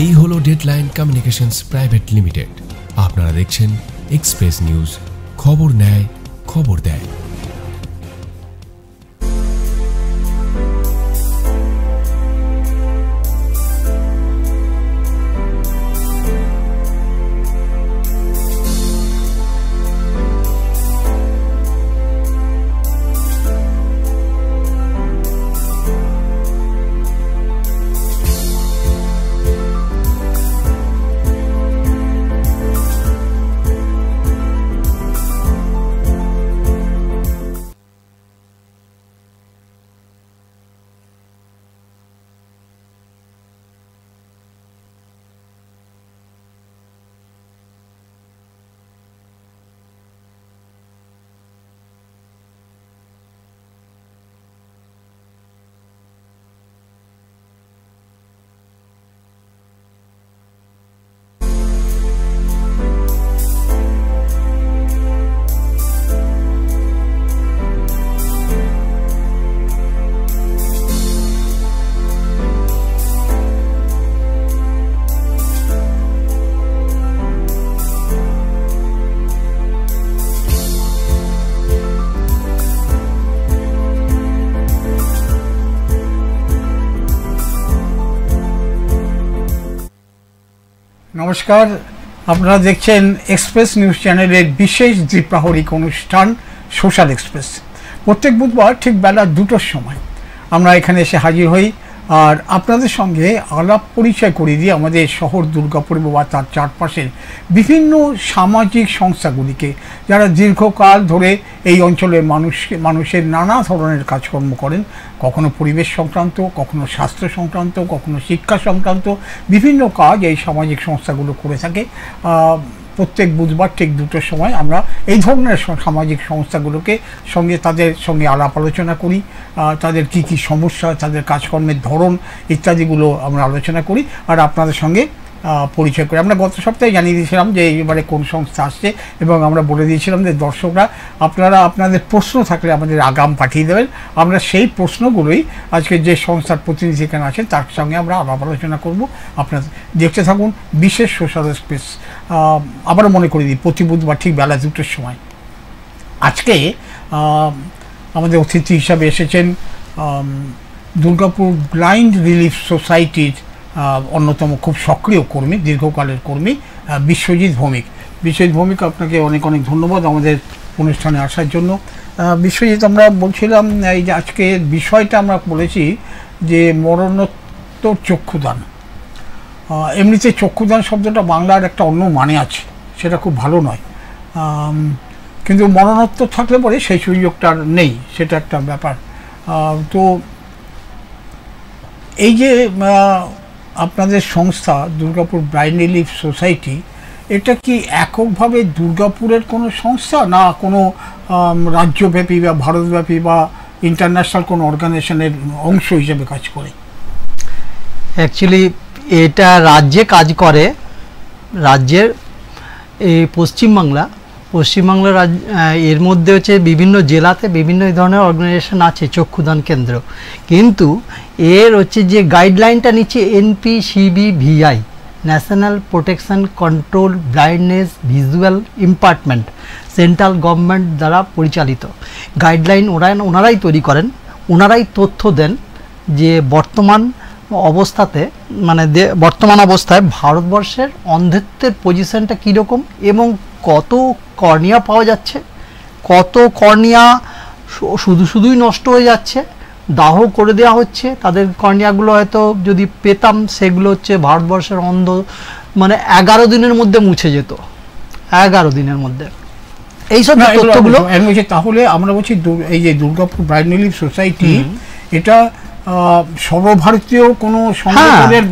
এই হলো deadline communications private limited. আপনারা দেখছেন এক্সপ্রেস নিউজ, খবর নেয়, খবর দেয়। নমস্কার, আপনারা দেখছেন এক্সপ্রেস নিউজ চ্যানেলের বিশেষ দ্বিপ্রাহরিক অনুষ্ঠান সোশ্যাল এক্সপ্রেস। প্রত্যেক বুধবার ঠিক বেলা 2টোর সময় আমরা এখানে এসে হাজির হই আর আপনাদের সঙ্গে আলাপ পরিচয় করিয়ে দিই আমাদের শহর দুর্গাপুর বা তার চারপাশের বিভিন্ন সামাজিক সংস্থাগুলিকে, যারা দীর্ঘকাল ধরে এই অঞ্চলের মানুষের নানা ধরনের কাজকর্ম করেন, কখনো পরিবেশ সংক্রান্ত, কখনো স্বাস্থ্য সংক্রান্ত, কখনো শিক্ষা সংক্রান্ত বিভিন্ন কাজ এই সামাজিক সংস্থাগুলো করে থাকে। প্রত্যেক বুধবার ঠিক 2টোর সময় আমরা এই ধরনের সামাজিক সংস্থাগুলোকে তাদের সঙ্গে আলাপ আলোচনা করি, তাদের কি কি সমস্যা, তাদের কাজকর্মের ধরন ইত্যাদিগুলো আমরা আলোচনা করি আর আপনাদের সঙ্গে পরিচয় করি। আমরা গত সপ্তাহে জানিয়ে দিয়েছিলাম যে এবারে কোন সংস্থা আসছে এবং আমরা বলে দিয়েছিলাম যে দর্শকরা আপনারা আপনাদের প্রশ্ন থাকলে আমাদের আগাম পাঠিয়ে দেবেন। আমরা সেই প্রশ্নগুলোই আজকে যে সংস্থার প্রতিনিধি এখানে আছেন তার সঙ্গে আমরা আলাপ আলোচনা করব। আপনারা দেখতে থাকুন বিশেষ সোশ্যাল এক্সপ্রেস। আবারও মনে করে দিই, প্রতি বুধবার ঠিক বেলা 2টোর সময়। আজকে আমাদের অতিথি হিসাবে এসেছেন দুর্গাপুর ব্লাইন্ড রিলিফ সোসাইটির অন্যতম খুব সক্রিয় কর্মী, দীর্ঘকালের কর্মী বিশ্বজিৎ ভৌমিক। বিশ্বজিৎ ভৌমিক, আপনাকে অনেক অনেক ধন্যবাদ আমাদের অনুষ্ঠানে আসার জন্য। বিশ্বজিৎ, আমরা বলছিলাম এই যে আজকে বিষয়টা আমরা বলেছি যে মরণোত্তর চক্ষুদান। এমনিতে চক্ষুদান শব্দটা বাংলার একটা অন্য মানে আছে, সেটা খুব ভালো নয়, কিন্তু মরণোত্তর থাকলে পরে সেই সুযোগটা নেই, সেটা একটা ব্যাপার। তো এই যে আপনাদের সংস্থা দুর্গাপুর ব্লাইন্ড রিলিফ সোসাইটি, এটা কি এককভাবে দুর্গাপুরের কোনো সংস্থা, না কোনো রাজ্যব্যাপী বা ভারতব্যাপী বা ইন্টারন্যাশনাল কোনো অর্গানাইজেশনের অংশ হিসেবে কাজ করে? অ্যাকচুয়ালি এটা রাজ্যে কাজ করে, রাজ্যের এই পশ্চিমবাংলা এর মধ্যে হচ্ছে বিভিন্ন জেলাতে বিভিন্ন ধরনের অর্গানাইজেশন আছে চক্ষুদান কেন্দ্র, কিন্তু এর হচ্ছে যে গাইডলাইনটা নিচ্ছে NPCBVI, national protection control blindness visual impairment, central government দ্বারা পরিচালিত গাইডলাইন ওনারাই তৈরি করেন, ওনারাই তথ্য দেন যে বর্তমান অবস্থায় ভারতবর্ষের অন্ধত্বের পজিশনটা কীরকম এবং কত কর্নিয়া পাওয়া যাচ্ছে, কত কর্নিয়া শুধুই নষ্ট হয়ে যাচ্ছে, দাহ করে দেওয়া হচ্ছে। তাদের কর্নিয়াগুলো হয়তো যদি পেতাম সেগুলো হচ্ছে ভারতবর্ষের অন্ধ 11 দিনের মধ্যে মুছে যেত, 11 দিনের মধ্যে। এইসব তথ্যগুলো তাহলে আমরা বলছি এই যে দুর্গাপুর ব্লাইন্ড রিলিফ সোসাইটি, এটা সর্বভারতীয় কোনো সংগঠনের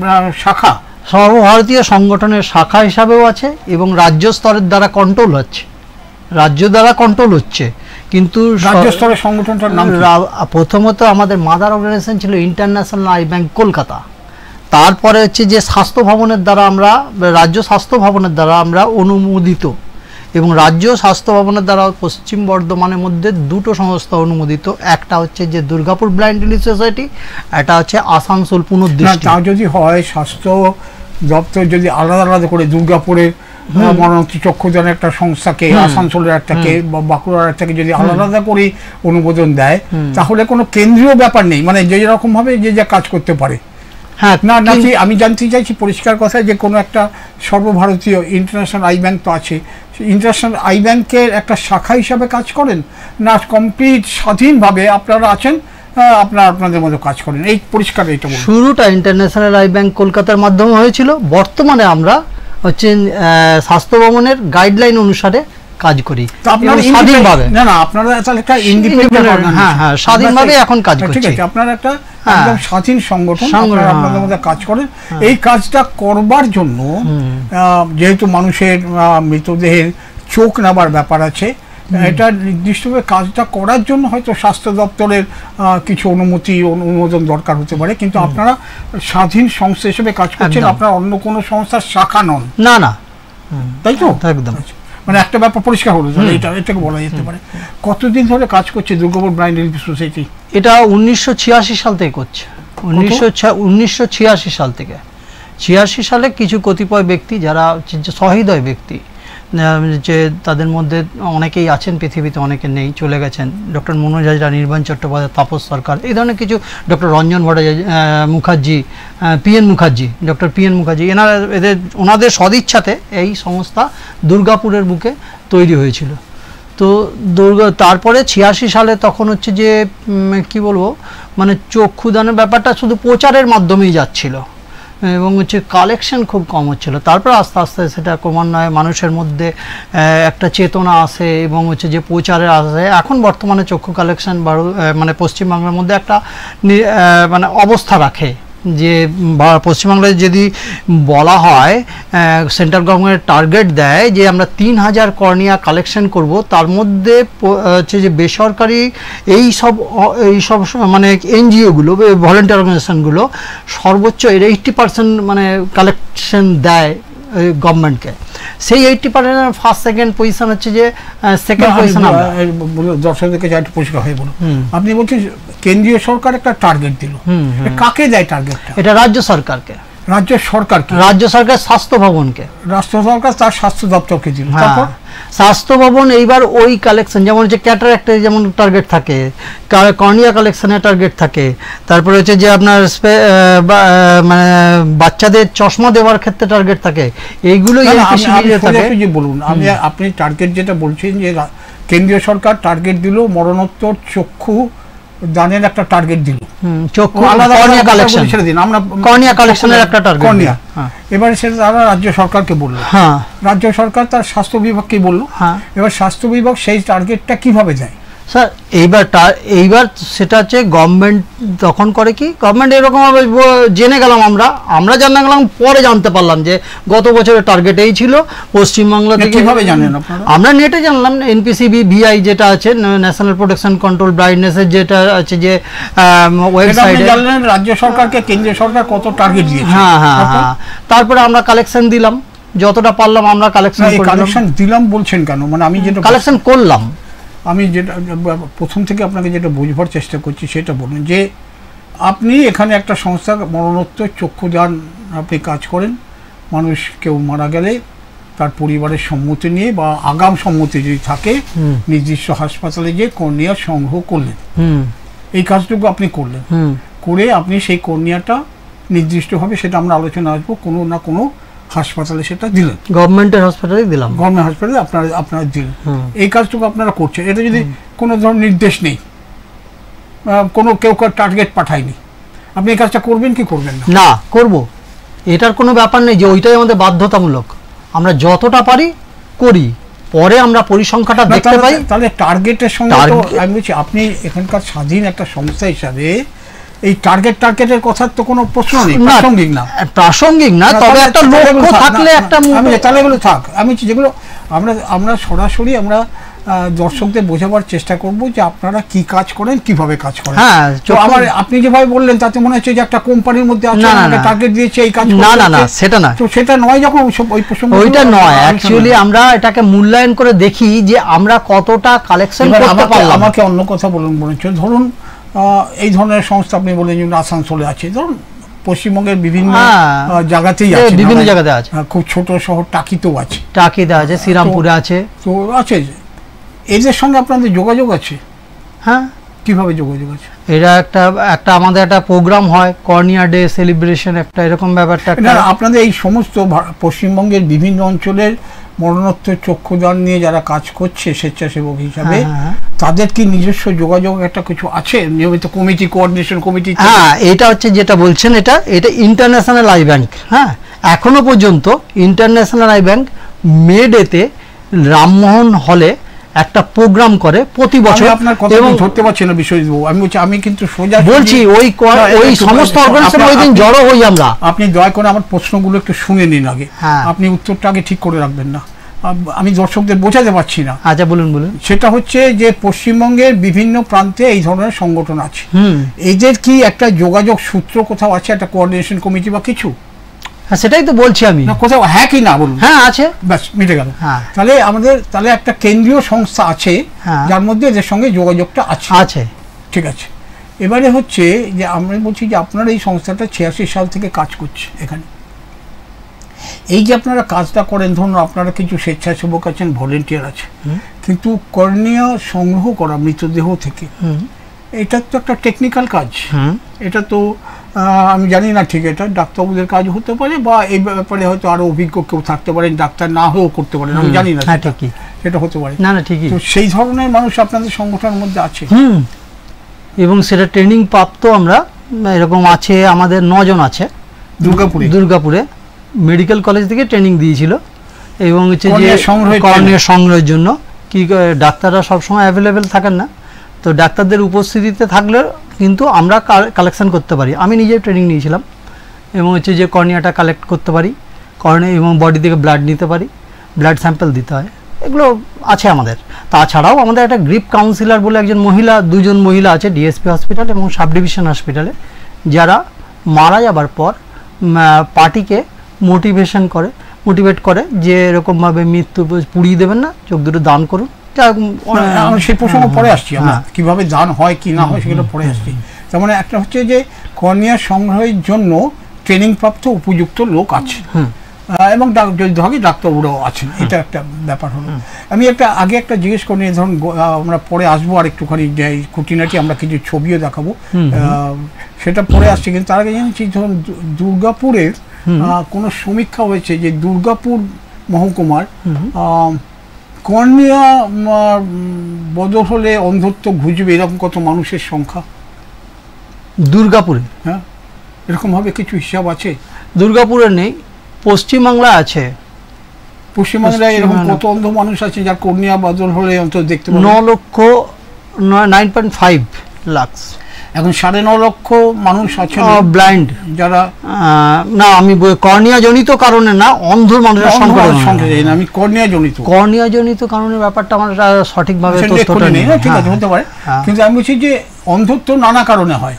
শাখা, সর্বভারতীয় সংগঠনের শাখা হিসাবেও আছে এবং রাজ্য স্তরের দ্বারা কন্ট্রোল হচ্ছে, কিন্তু রাজ্য স্তরের সংগঠনটার নাম প্রথমত আমাদের মাদার অর্গানাইজেশন ছিল ইন্টারন্যাশনাল আই ব্যাংক কলকাতা, তারপরে হচ্ছে যে স্বাস্থ্য ভবনের দ্বারা রাজ্য স্বাস্থ্য ভবনের দ্বারা আমরা অনুমোদিত, এবং রাজ্য স্বাস্থ্য ভবনের দ্বারা পশ্চিম বর্ধমানের মধ্যে 2টো সংস্থা অনুমোদিত, একটা হচ্ছে যে দুর্গাপুর ব্লাইন্ড রিলিফ সোসাইটি, এটা হচ্ছে আসানসোল পুনর্দৃষ্টি। তা যদি হয় স্বাস্থ্য দপ্তর যদি আলাদা আলাদা করে দুর্গাপুরের মরণোত্তর চক্ষুদানের একটা সংস্থাকে, আসানসোলের একটাকে বা বাঁকুড়ার একটাকে যদি আলাদা আলাদা করে অনুমোদন দেয়, তাহলে কোনো কেন্দ্রীয় ব্যাপার নেই, মানে যে রকম ভাবে যে যা কাজ করতে পারে। হ্যাঁ, না নাকি আমি জানতে চাইছি পরিষ্কার কথা, যে কোনো একটা সর্বভারতীয় ইন্টারন্যাশনাল আই ব্যাংক তো আছে, ইন্টারন্যাশনাল আই ব্যাংকের একটা শাখা হিসাবে কাজ করেন, না কমপ্লিট স্বাধীনভাবে আপনারা আছেন, আপনাদের মতো কাজ করেন? এই পরিষ্কার এটা বলুন। শুরুটা ইন্টারন্যাশনাল আই ব্যাংক কলকাতার মাধ্যমে হয়েছিল, বর্তমানে আমরা হচ্ছে স্বাস্থ্য ভবনের গাইডলাইন অনুসারে কাজ করি স্বাধীনভাবে। না না, আপনারা তাহলে একটা ইন্ডিপেন্ডেন্ট, হ্যাঁ হ্যাঁ, স্বাধীনভাবে এখন কাজ করছি। ঠিক আছে, আপনারা একটা একদম স্বাধীন সংগঠন, আপনাদের মধ্যে কাজ করেন। এই কাজটা করবার জন্য যেহেতু মানুষের মৃতদেহের চোখ নেবার ব্যাপার আছে, এটা নির্দিষ্টভাবে কাজটা করার জন্য হয়তো স্বাস্থ্য দপ্তরের কিছু অনুমোদন দরকার হতে পারে, কিন্তু আপনারা স্বাধীন সংস্থা হিসেবে কাজ করছেন, আপনারা অন্য কোনো সংস্থার শাখা নন। না না, তাই তো? একদম, মানে একটা ব্যাপার পরিষ্কার হলো, এটাকে বলা যেতে পারে। কতদিন ধরে কাজ করছে দুর্গাপুর ব্লাইন্ড রিলিফ সোসাইটি? এটা 1986 সাল থেকে করছে। 1986 সাল থেকে। 86 সালে কিছু কতিপয় ব্যক্তি যারা সহৃদয় ব্যক্তি, যে তাদের মধ্যে অনেকেই আছেন পৃথিবীতে, অনেকে নেই, চলে গেছেন, ডক্টর মনোজ হাজরা, নির্বাণ চট্টোপাধ্যায়, তাপস সরকার, এই ধরনের কিছু, doctor Ranjan Bhattacharya, Mukherjee, PN Mukherjee, doctor PN Mukherjee, ওনাদের সদিচ্ছাতে এই সংস্থা দুর্গাপুরের বুকে তৈরি হয়েছিল। তো তারপরে 86 সালে তখন হচ্ছে যে কি বলবো, মানে চক্ষুদানের ব্যাপারটা শুধু প্রচারের মাধ্যমেই যাচ্ছিল এবং হচ্ছে কালেকশন খুব কম হচ্ছিল। তারপর আস্তে আস্তে সেটা ক্রমান্বয়ে মানুষের মধ্যে একটা চেতনা আসে এবং হচ্ছে যে প্রচারে আসে। এখন বর্তমানে চক্ষু কালেকশন মানে পশ্চিমবাংলার মধ্যে একটা মানে অবস্থা রাখে, যে পশ্চিমবাংলায় যদি বলা হয় সেন্ট্রাল গভর্নমেন্ট টার্গেট দেয় যে আমরা 3000 কর্নিয়া কালেকশন করব, তার মধ্যে হচ্ছে যে বেসরকারি এই সব মানে এনজিওগুলো, ভলেন্টিয়ার অর্গানাইজেশনগুলো সর্বোচ্চ 80% মানে কালেকশন দেয় গভর্নমেন্টকে। সেই 80% ফার্স্ট সেকেন্ড পজিশন হচ্ছে যে সেকেন্ড পজিশন। দর্শকদেরকে একটু পরিষ্কার হয়ে বলুন, আপনি বলছেন কেন্দ্রীয় সরকার একটা টার্গেট দিল, কাকে দেয় টার্গেটটা? এটা রাজ্য সরকারকে। রাজ্য সরকার? রাজ্য সরকার স্বাস্থ্য ভবনকে, রাষ্ট্র সরকার তার স্বাস্থ্য দপ্তরকে দিল। তারপর স্বাস্থ্য ভবন এইবার ওই কালেকশন, যেমন হচ্ছে ক্যাটারাক্টের যেমন টার্গেট থাকে, কর্নিয়া কালেকশনের টার্গেট থাকে, তারপরে হচ্ছে যে আপনার মানে বাচ্চাদের চশমা দেওয়ার ক্ষেত্রে টার্গেট থাকে, এইগুলো বলুন। আপনি টার্গেট যেটা বলছেন যে কেন্দ্রীয় সরকার টার্গেট দিল, মরণোত্তর চক্ষু দানের একটা টার্গেট দিল, চক্ষু আলাদা কর্নিয়া কালেকশন ছেড়ে দিন, আমরা কর্নিয়া কালেকশনের একটা টার্গেট কর্নিয়া। এবারে সেটা তারা রাজ্য সরকারকে বলল, রাজ্য সরকার তার স্বাস্থ্য বিভাগকে বলল, এবার স্বাস্থ্য বিভাগ সেই টার্গেটটা কিভাবে দেয়? স্যার এইবার সেটা হচ্ছে গভর্নমেন্ট তখন করে কি, গভর্নমেন্ট এরকমভাবে জেনে গেলাম, আমরা জানা গেলাম, পরে জানতে পারলাম যে গত বছরের টার্গেট এই ছিল। পশ্চিমবাংলা থেকে কিভাবে জানেন আপনারা? আমরা নেটে জানলাম, এনপিসিবি ভিআই যেটা আছে, ন্যাশনাল প্রোটেকশন কন্ট্রোল ব্লাইন্ডনেসের যেটা আছে যে ওয়েবসাইটে জানলেন রাজ্য সরকারকে কেন্দ্রীয় সরকার কত টার্গেট দিয়েছে। হ্যাঁ হ্যাঁ হ্যাঁ, তারপরে আমরা কালেকশন দিলাম, যতটা পারলাম আমরা কালেকশন দিলাম। বলছেন কেন? মানে আমি যেটা কালেকশন করলাম, আমি যেটা প্রথম থেকে আপনাকে যেটা বোঝবার চেষ্টা করছি সেটা বলুন, যে আপনি এখানে একটা সংস্থা মরণোত্তর চক্ষুদান আপনি কাজ করেন, মানুষ কেউ মারা গেলে তার পরিবারের সম্মতি নিয়ে বা আগাম সম্মতি যদি থাকে নির্দিষ্ট হাসপাতালে গিয়ে কর্নিয়া সংগ্রহ করলেন, এই কাজটুকু আপনি করলেন, করে আপনি সেই কর্নিয়াটা নির্দিষ্টভাবে, সেটা আমরা আলোচনা আসবো, কোনো না কোনো হাসপাতালে সেটা দিলেন, গভর্নমেন্টের হাসপাতালে দিলাম, গভর্নমেন্ট হাসপাতালে আপনারা দিলেন, এই কাজটুকু আপনারা করছেন। এটা যদি কোনো ধরনের নির্দেশ নেই, কোনো কেউ টার্গেট পাঠায়নি, আপনি এই কাজটা করবেন কি করবেন না? না, করব, এটার কোনো ব্যাপার নেই যে ওইটাই আমাদের বাধ্যতামূলক, আমরা যতটা পারি করি, পরে আমরা পরিসংখ্যাটা দেখতে পাই। তাহলে টার্গেটের সঙ্গে তো আমি বলছি, আপনি এখানকার স্বাধীন একটা সংস্থা হিসাবে এই টার্গেটের কথা তো কোনো প্রশ্ন নেই, প্রাসঙ্গিক না, তবে একটা লক্ষ্য থাকলে একটা, আমি তাহলে এগুলো থাক, আমি যেগুলো আমরা সরাসরি আমরা দর্শকদের বোঝাবার চেষ্টা করব যে আপনারা কি কাজ করেন, কিভাবে কাজ করেন। হ্যাঁ, তো আমার আপনি যেভাবে বললেন তাতে মনে হচ্ছে যে একটা কোম্পানির মধ্যে আছে, আমাকে টার্গেট দিয়েছে এই কাজ। না না না, সেটা না, তো সেটা নয়, যখন ওই প্রসঙ্গ ওইটা নয়, অ্যাকচুয়ালি আমরা এটাকে মূল্যায়ন করে দেখি যে আমরা কতটা কালেকশন করতে পারলাম। আমাকে অন্য কথা বলুন, ধরুন এই ধরনের সংস্থা আপনি বললেন যে আসানসোলে আছে, ধরুন পশ্চিমবঙ্গের বিভিন্ন হ্যাঁ, জায়গাতেই আছে, বিভিন্ন জায়গাতে আছে। খুব ছোট শহর টাকিতেও আছে, টাকিতে আছে, শ্রীরামপুরে আছে। তো আছে, এদের সঙ্গে আপনাদের যোগাযোগ আছে? হ্যাঁ, কিভাবে যোগাযোগ আছে? এটা একটা আমাদের একটা প্রোগ্রাম হয়, কর্নিয়া ডে সেলিব্রেশন, একটা এরকম ব্যাপারটা। না, আপনাদের এই সমস্ত পশ্চিমবঙ্গের বিভিন্ন অঞ্চলের মরণোত্তর চক্ষুদান নিয়ে যারা কাজ করছে স্বেচ্ছাসেবক হিসাবে, তাদের কি নিজস্ব যোগাযোগ একটা কিছু আছে, নিয়মিত কমিটি, কোঅর্ডিনেশন কমিটি? হ্যাঁ, এটা হচ্ছে যেটা বলছেন, এটা ইন্টারন্যাশনাল আই ব্যাংক। হ্যাঁ, এখনো পর্যন্ত ইন্টারন্যাশনাল আই ব্যাংক মে ডেতে রামমোহন হলে একটা প্রোগ্রাম করে প্রতি বছর। আপনার কথা ধরতে পারছি না বিশ্বজিৎ বাবু, আমি কিন্তু সোজা বলছি ওই সমস্ত অর্গানাইজেশন ওই দিন জড়ো হই আমরা। আপনি দয়া করে আমার প্রশ্নগুলো একটু শুনে নিন আগে, আপনি উত্তরটা আগে ঠিক করে রাখবেন না, আমি দর্শকদের বোঝাতে পারছি না। আচ্ছা, বলুন। সেটা হচ্ছে যে পশ্চিমবঙ্গের বিভিন্ন প্রান্তে এই ধরনের সংগঠন আছে, এদের কি একটা যোগাযোগ সূত্র কোথাও আছে, একটা কোঅর্ডিনেশন কমিটি বা কিছু? সেটাই তো বলছি আমি, কোথাও হ্যাঁ কি না বলুন। হ্যাঁ, আছে, ব্যাস মিটে গেল। তাহলে একটা কেন্দ্রীয় সংস্থা আছে যার মধ্যে এদের সঙ্গে যোগাযোগটা আছে। ঠিক আছে, এবারে হচ্ছে যে আমরা বলছি যে আপনারা এই সংস্থাটা 86 সাল থেকে কাজ করছে এখানে, এই যে আপনারা কাজটা করেন, ধরুন আপনারা কিছু স্বেচ্ছাসেবক আছেন, ভলেন্টিয়ার আছে, কিন্তু কর্নিয়া সংগ্রহ করা মৃতদেহ থেকে, এটা তো একটা টেকনিক্যাল কাজ, এটা তো আমি জানি না ঠিক, এটা ডাক্তারবাবুদের কাজ হতে পারে, বা এই ব্যাপারে হয়তো আরো অভিজ্ঞ কেউ থাকতে পারেন, ডাক্তার না হয়েও করতে পারেন, আমি জানি না, সেটা হতে পারে। না, ঠিকই। তো সেই ধরনের মানুষ আপনাদের সংগঠনের মধ্যে আছে, এবং সেটা ট্রেনিং প্রাপ্ত আমরা এরকম আছে, আমাদের 9 জন আছে দুর্গাপুরে মেডিকেল কলেজ থেকে ট্রেনিং দিয়েছিল, এবং হচ্ছে যে কর্নিয়া সংগ্রহের জন্য কি ডাক্তাররা সবসময় অ্যাভেলেবেল থাকেন না, তো ডাক্তারদের উপস্থিতিতে থাকলে কিন্তু আমরা কালেকশন করতে পারি। আমি নিজে ট্রেনিং নিয়েছিলাম, এবং হচ্ছে যে কর্নিয়াটা কালেক্ট করতে পারি, কর্নিয়া এবং বডি থেকে ব্লাড নিতে পারি, ব্লাড স্যাম্পল দিতে হয়, এগুলো আছে আমাদের। তাছাড়াও আমাদের একটা গ্রিপ কাউন্সিলর বলে একজন মহিলা, 2 জন মহিলা আছে ডিএসপি হসপিটাল এবং সাব ডিভিশন হসপিটালে, যারা মারা যাবার পর পার্টিকে মোটিভেট করে যে এরকমভাবে মৃত্যু পুড়িয়ে দেবেন না, চোখ দুটো দান করুন। সেই প্রসঙ্গ পরে আসছি, আমরা কিভাবে দান হয় কি না হয় সেগুলো পরে আসছি। তার মানে একটা হচ্ছে যে কর্নিয়া সংগ্রহের জন্য ট্রেনিং প্রাপ্ত উপযুক্ত লোক আছে, এবং যদি ধরি ডাক্তারবাবুরাও আছেন, এটা একটা ব্যাপার হলো। আমি আগে একটা জিজ্ঞেস করি, ধরুন আমরা পরে আসবো আর একটুখানি খুঁটিনাটি, আমরা কিছু ছবিও দেখাবো, সেটা পরে আসছি, কিন্তু তার আগে জানছি ধরুন দুর্গাপুরের কোনো সমীক্ষা হয়েছে যে দুর্গাপুর মহকুমার কর্নিয়া বদল হলে অন্ধত্ব ঘুচবে এরকম কত মানুষের সংখ্যা দুর্গাপুরে? হ্যাঁ, এরকম ভাবে কিছু হিসাব আছে? দুর্গাপুরে নেই, পশ্চিমবাংলা আছে। পশ্চিমবাংলায় এরকম কত অন্ধ মানুষ আছে যার কর্নিয়া বদল হলে অন্তত দেখতে পাবে? 9.5 লাখ। এখন 9.5 লক্ষ মানুষ আছে ব্লাইন্ড, যারা না, আমি কর্নিয়া জনিত কারণে না, অন্ধ মানুষের সংখ্যা আমি কর্নিয়া জনিত কারণের ব্যাপারটা আমার সঠিকভাবে তথ্যটা নেই, ঠিক আছে, হতে পারে, কিন্তু আমি বলছি যে অন্ধত্ব নানা কারণে হয়,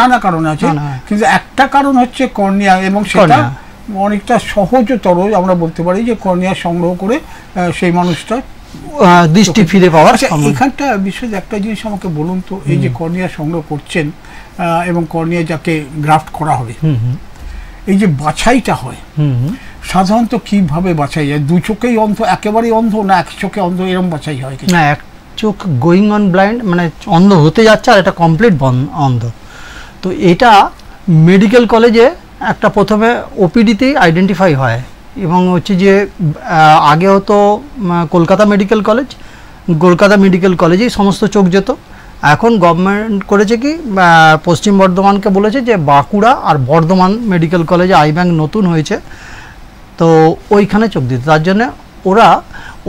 নানা কারণে আছে, কিন্তু একটা কারণ হচ্ছে কর্নিয়া, এবং সেটা অনেকটা সহজতর আমরা বলতে পারি যে কর্নিয়া সংগ্রহ করে সেই মানুষটা দৃষ্টি ফিরে পাওয়ার। এখানটা বিষয় একটা জিনিস আমাকে বলুন তো, এই যে কর্নিয়া সংগ্রহ করছেন এবং কর্নিয়া যাকে গ্রাফট করা হবে, এই যে বাছাইটা হয় সাধারণত কিভাবে বাছাই যায়? 2 চোখেই অন্ধ, একেবারেই অন্ধ, না 1 চোখে অন্ধ, এরকম বাছাই হয়? না, 1 চোখ গোয়িং অন ব্লাইন্ড, মানে অন্ধ হতে যাচ্ছে, আর এটা কমপ্লিট অন্ধ। তো এটা মেডিকেল কলেজে একটা প্রথমে ওপিডিতেই আইডেন্টিফাই হয়, এবং হচ্ছে যে আগে হতো কলকাতা মেডিকেল কলেজেই সমস্ত চোখ যেত, এখন গভর্নমেন্ট করেছে কি পশ্চিম বর্ধমানকে বলেছে যে বাঁকুড়া আর বর্ধমান মেডিকেল কলেজে আই ব্যাংক নতুন হয়েছে, তো ওইখানে চোখ দিত। তার জন্য ওরা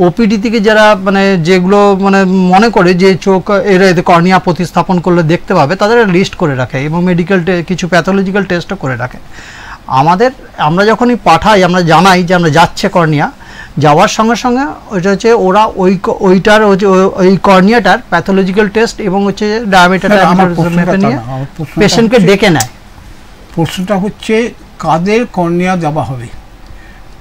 ওপিডি থেকে যারা মানে যেগুলো মানে মনে করে যে চোখ এরা এতে কর্নিয়া প্রতিস্থাপন করলে দেখতে পাবে, তাদের লিস্ট করে রাখে, এবং মেডিকেল কিছু প্যাথোলজিক্যাল টেস্টও করে রাখে। আমরা যখনই পাঠাই, আমরা জানাই যে আমরা যাচ্ছে কর্নিয়া, যাওয়ার সঙ্গে সঙ্গে ওইটা হচ্ছে ওরা ওইটার ওই কর্নিয়াটার প্যাথোলজিক্যাল টেস্ট এবং হচ্ছে ডায়ামিটারটা নিয়ে পেশেন্টকে ডেকে নেয়। প্রশ্নটা হচ্ছে কাদের কর্নিয়া দেওয়া হবে,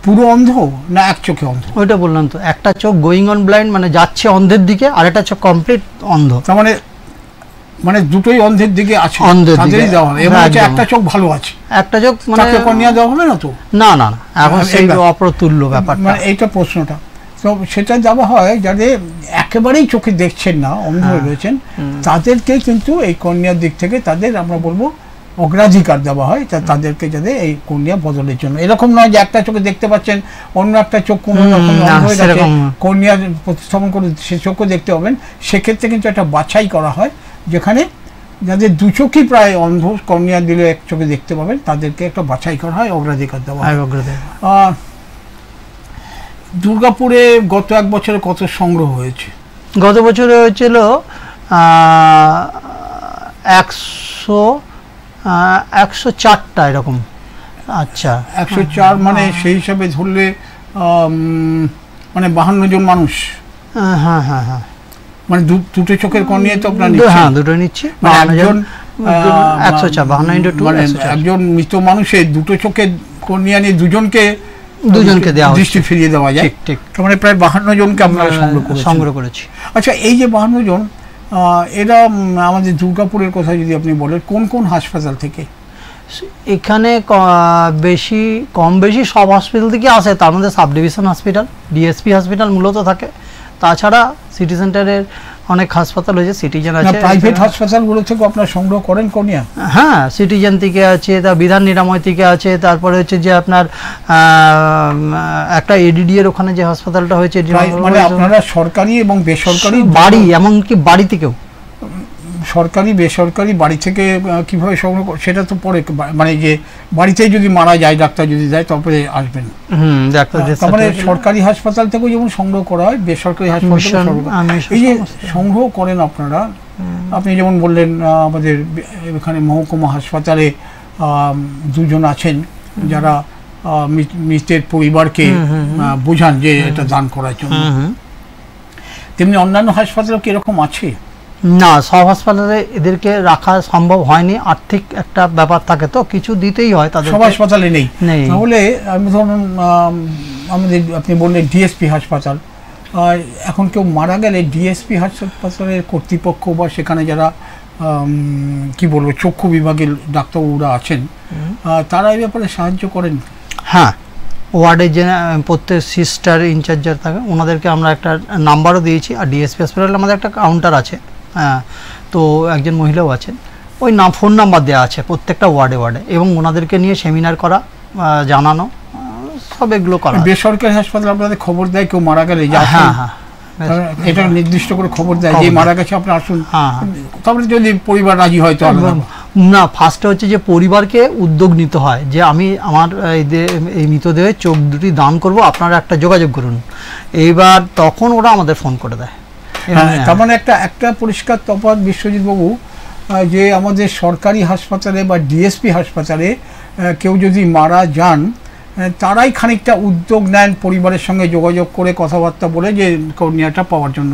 পুরো অন্ধ না 1 চোখে অন্ধ? ওইটা বললাম তো, একটা চোখ গোয়িং অন ব্লাইন্ড মানে যাচ্ছে অন্ধের দিকে, আর একটা চোখ কমপ্লিট অন্ধ। তার মানে মানে দুটোই অন্ধের দিকে আছে, অন্ধের দিকে তাদেরই দেওয়া হবে, এবং একদম। একটা চোখ ভালো আছে, একটা চোখ মানে তাকে কর্নিয়া দেওয়া হবে না তো? না না না, এখন সেই এইবার অপ্রতুল্য ব্যাপারটা। মানে এইটা প্রশ্নটা, তো সেটা দেওয়া হয় যাদের একেবারেই চোখে দেখছেন না, অন্ধ হয়ে রয়েছেন, তাদেরকে কিন্তু এই কর্নিয়ার দিক থেকে তাদের আমরা বলবো অগ্রাধিকার দেওয়া হয়, তাদেরকে যাতে এই কর্নিয়া বদলের জন্য। এরকম নয় যে একটা চোখে দেখতে পাচ্ছেন, অন্য একটা চোখ কোনো রকম অন্ধ হয়ে গেছে, কর্নিয়া প্রতিস্থাপন করে সে চোখও দেখতে পাবেন। সেক্ষেত্রে কিন্তু একটা বাছাই করা হয়, যেখানে যাদের দু চোখই প্রায় অন্ধ, কর্নিয়া দিলে এক চোখে দেখতে পাবেন, তাদেরকে একটা বাছাই করা হয়, অগ্রাধিকার দেওয়া হয়। দুর্গাপুরে গত এক বছরে কত সংগ্রহ হয়েছে? গত বছরে হয়েছিল 104টা এরকম। আচ্ছা, 104 মানে সেই হিসাবে ধরলে মানে 52 জন মানুষ। হ্যাঁ হ্যাঁ হ্যাঁ, মানে দুটো চোখের কর্নিয়া তো আপনার হ্যাঁ দুটো নিচ্ছি, মানে একজন 104 মানে একজন মৃত মানুষের দুটো চোখের কর্নিয়া নিয়ে দুজনকে দেওয়া দৃষ্টি ফিরিয়ে দেওয়া যায়। ঠিক, মানে প্রায় 52 জনকে আমরা সংগ্রহ করেছি। আচ্ছা, এই যে 52 জন, এরা আমাদের দুর্গাপুরের কথা যদি আপনি বলেন, কোন কোন হাসপাতাল থেকে? এখানে কম বেশি সব হসপিটাল থেকে আসে, তার মধ্যে sub division hospital, DSP hospital মূলত থাকে। তাছাড়া সিটি সেন্টারের অনেক হাসপাতাল হয়েছে, সিটিজেন আছে, প্রাইভেট হাসপাতালগুলো থেকে আপনারা সংগ্রহ করেন কর্নিয়া? হ্যাঁ, সিটিজেন থেকে আছে, তা বিধান নিরাময় থেকে আছে, তারপরে হচ্ছে যে আপনার একটা এডিডি এর ওখানে যে হাসপাতালটা হয়েছে, মানে আপনারা সরকারি এবং বেসরকারি বাড়ি, এমনকি বাড়ি থেকেও, সরকারি বেসরকারি বাড়ি থেকে কিভাবে সংগ্রহ, সেটা তো পরে, মানে যে বাড়িতেই যদি মারা যায়, ডাক্তার যদি যায় তারপরে আসবেন। তারপরে সরকারি হাসপাতাল থেকেও যেমন সংগ্রহ করা হয়, বেসরকারি হাসপাতাল এই যে সংগ্রহ করেন আপনারা, আপনি যেমন বললেন আমাদের এখানে মহকুমা হাসপাতালে দুজন আছেন যারা মৃতের পরিবারকে বোঝান যে এটা দান করার জন্য, তেমনি অন্যান্য হাসপাতালে কি এরকম আছে? না, সব হাসপাতালে এদেরকে রাখা সম্ভব হয়নি, আর্থিক একটা ব্যাপার থাকে, তো কিছু দিতেই হয় তাদের। সব হাসপাতালে নেই। তাহলে আমি ধরুন আমাদের আপনি বললেন ডিএসপি হাসপাতাল, এখন কেউ মারা গেলে ডিএসপি হাসপাতালের কর্তৃপক্ষ বা সেখানে যারা কি বলবো চক্ষু বিভাগের ডাক্তারবাবুরা আছেন, তারা এই ব্যাপারে সাহায্য করেন? হ্যাঁ, ওয়ার্ডে যে প্রত্যেক সিস্টার ইনচার্জার থাকে, ওনাদেরকে আমরা একটা নাম্বারও দিয়েছি। আর ডিএসপি হসপিটালে আমাদের একটা কাউন্টার আছে, হ্যাঁ, তো একজন মহিলাও আছেন, ওই ফোন নাম্বার দেওয়া আছে প্রত্যেকটা ওয়ার্ডে, এবং ওনাদেরকে নিয়ে সেমিনার করা, জানানো, সব এগুলো করা। বেসরকারি হাসপাতাল আপনাদের খবর দেয় কেউ মারা গেলে? হ্যাঁ হ্যাঁ, এটা নির্দিষ্ট করে খবর দেয় যে মারা গেছে আপনি আসুন, তারপরে যদি পরিবার রাজি হয় তো না। ফার্স্টে হচ্ছে যে পরিবারকে উদ্যোগ নিতে হয় যে আমি আমার এই মৃতদেহে চোখ দুটি দান করব, আপনারা একটা যোগাযোগ করুন, এইবার তখন ওরা আমাদের ফোন করে দেয়। তার মানে একটা পরিষ্কার তফাৎ বিশ্বজিৎ বাবু, যে আমাদের সরকারি হাসপাতালে বা ডিএসপি হাসপাতালে কেউ যদি মারা যান, তারাই খানিকটা উদ্যোগ নেন পরিবারের সঙ্গে যোগাযোগ করে কথাবার্তা বলে যে কর্নিয়াটা পাওয়ার জন্য।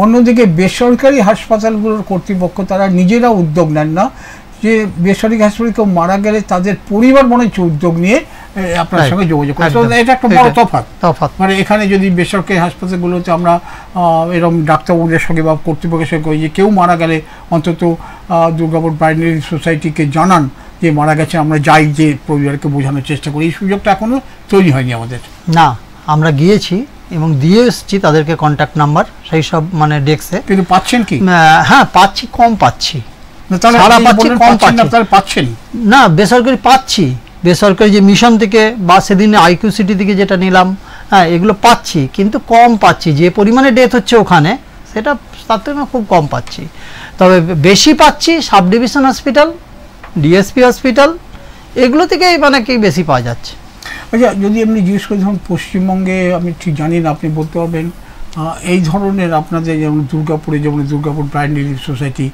অন্যদিকে বেসরকারি হাসপাতালগুলোর কর্তৃপক্ষ তারা নিজেরা উদ্যোগ নেন না, যে বেসরকারি হাসপাতালে কেউ মারা গেলে তাদের পরিবার মনে হচ্ছে উদ্যোগ নিয়ে আপনার সঙ্গে যোগাযোগ করে। এটা একটা বড় তফাৎ। মানে এখানে যদি বেসরকারি হাসপাতালগুলোতে আমরা এরকম ডাক্তারবাবুদের সঙ্গে বা কর্তৃপক্ষের সঙ্গে যে কেউ মারা গেলে অন্তত দুর্গাপুর ব্রাইনারি সোসাইটিকে জানান যে মারা গেছে, আমরা যাই যে পরিবারকে বোঝানোর চেষ্টা করি, এই সুযোগটা এখনো তৈরি হয়নি আমাদের। না, আমরা গিয়েছি এবং দিয়ে এসেছি তাদেরকে কন্ট্যাক্ট নাম্বার, সেই সব মানে ডেস্কে। কিন্তু পাচ্ছেন কি? হ্যাঁ পাচ্ছি, কম পাচ্ছি, পাচ্ছেন না, বেসরকারি পাচ্ছি, বেসরকারি যে মিশন থেকে বা সেদিন আইকিউ সিটি থেকে যেটা নিলাম, হ্যাঁ এগুলো পাচ্ছি, কিন্তু কম পাচ্ছি। যে পরিমাণে ডেথ হচ্ছে ওখানে, সেটা তার থেকে খুব কম পাচ্ছি। তবে বেশি পাচ্ছি sub division hospital, DSP hospital, এগুলো থেকে মানে কি বেশি পাওয়া যাচ্ছে। আচ্ছা, যদি আপনি জিজ্ঞেস করি ধরুন পশ্চিমবঙ্গে, আমি ঠিক জানি না, আপনি বলতে পারবেন এই ধরনের আপনাদের যেমন দুর্গাপুরে, যেমন দুর্গাপুর ব্রাইনারি সোসাইটি,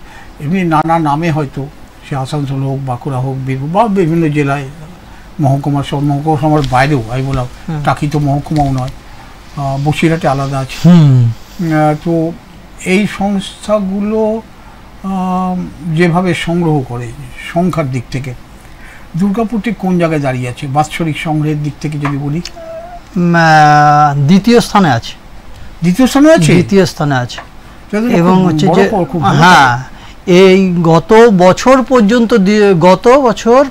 এমনি নানা নামে হয়তো, সে আসানসোল হোক, বাঁকুড়া হোক, বীরভূম বা বিভিন্ন জেলায়, মহকুমার সব মহকুমার বাইরেও, আমি বললাম টাকি তো মহকুমাও নয়, বসিরহাটে আলাদা আছে। তো এই সংস্থাগুলো যেভাবে সংগ্রহ করে সংখ্যার দিক থেকে, দুর্গাপুরটি কোন জায়গায় দাঁড়িয়ে আছে বাৎসরিক সংগ্রহের দিক থেকে যদি বলি? দ্বিতীয় স্থানে আছে। দ্বিতীয় স্থানে আছে? দ্বিতীয় স্থানে আছে। এবং হচ্ছে যে হ্যাঁ, এই গত বছর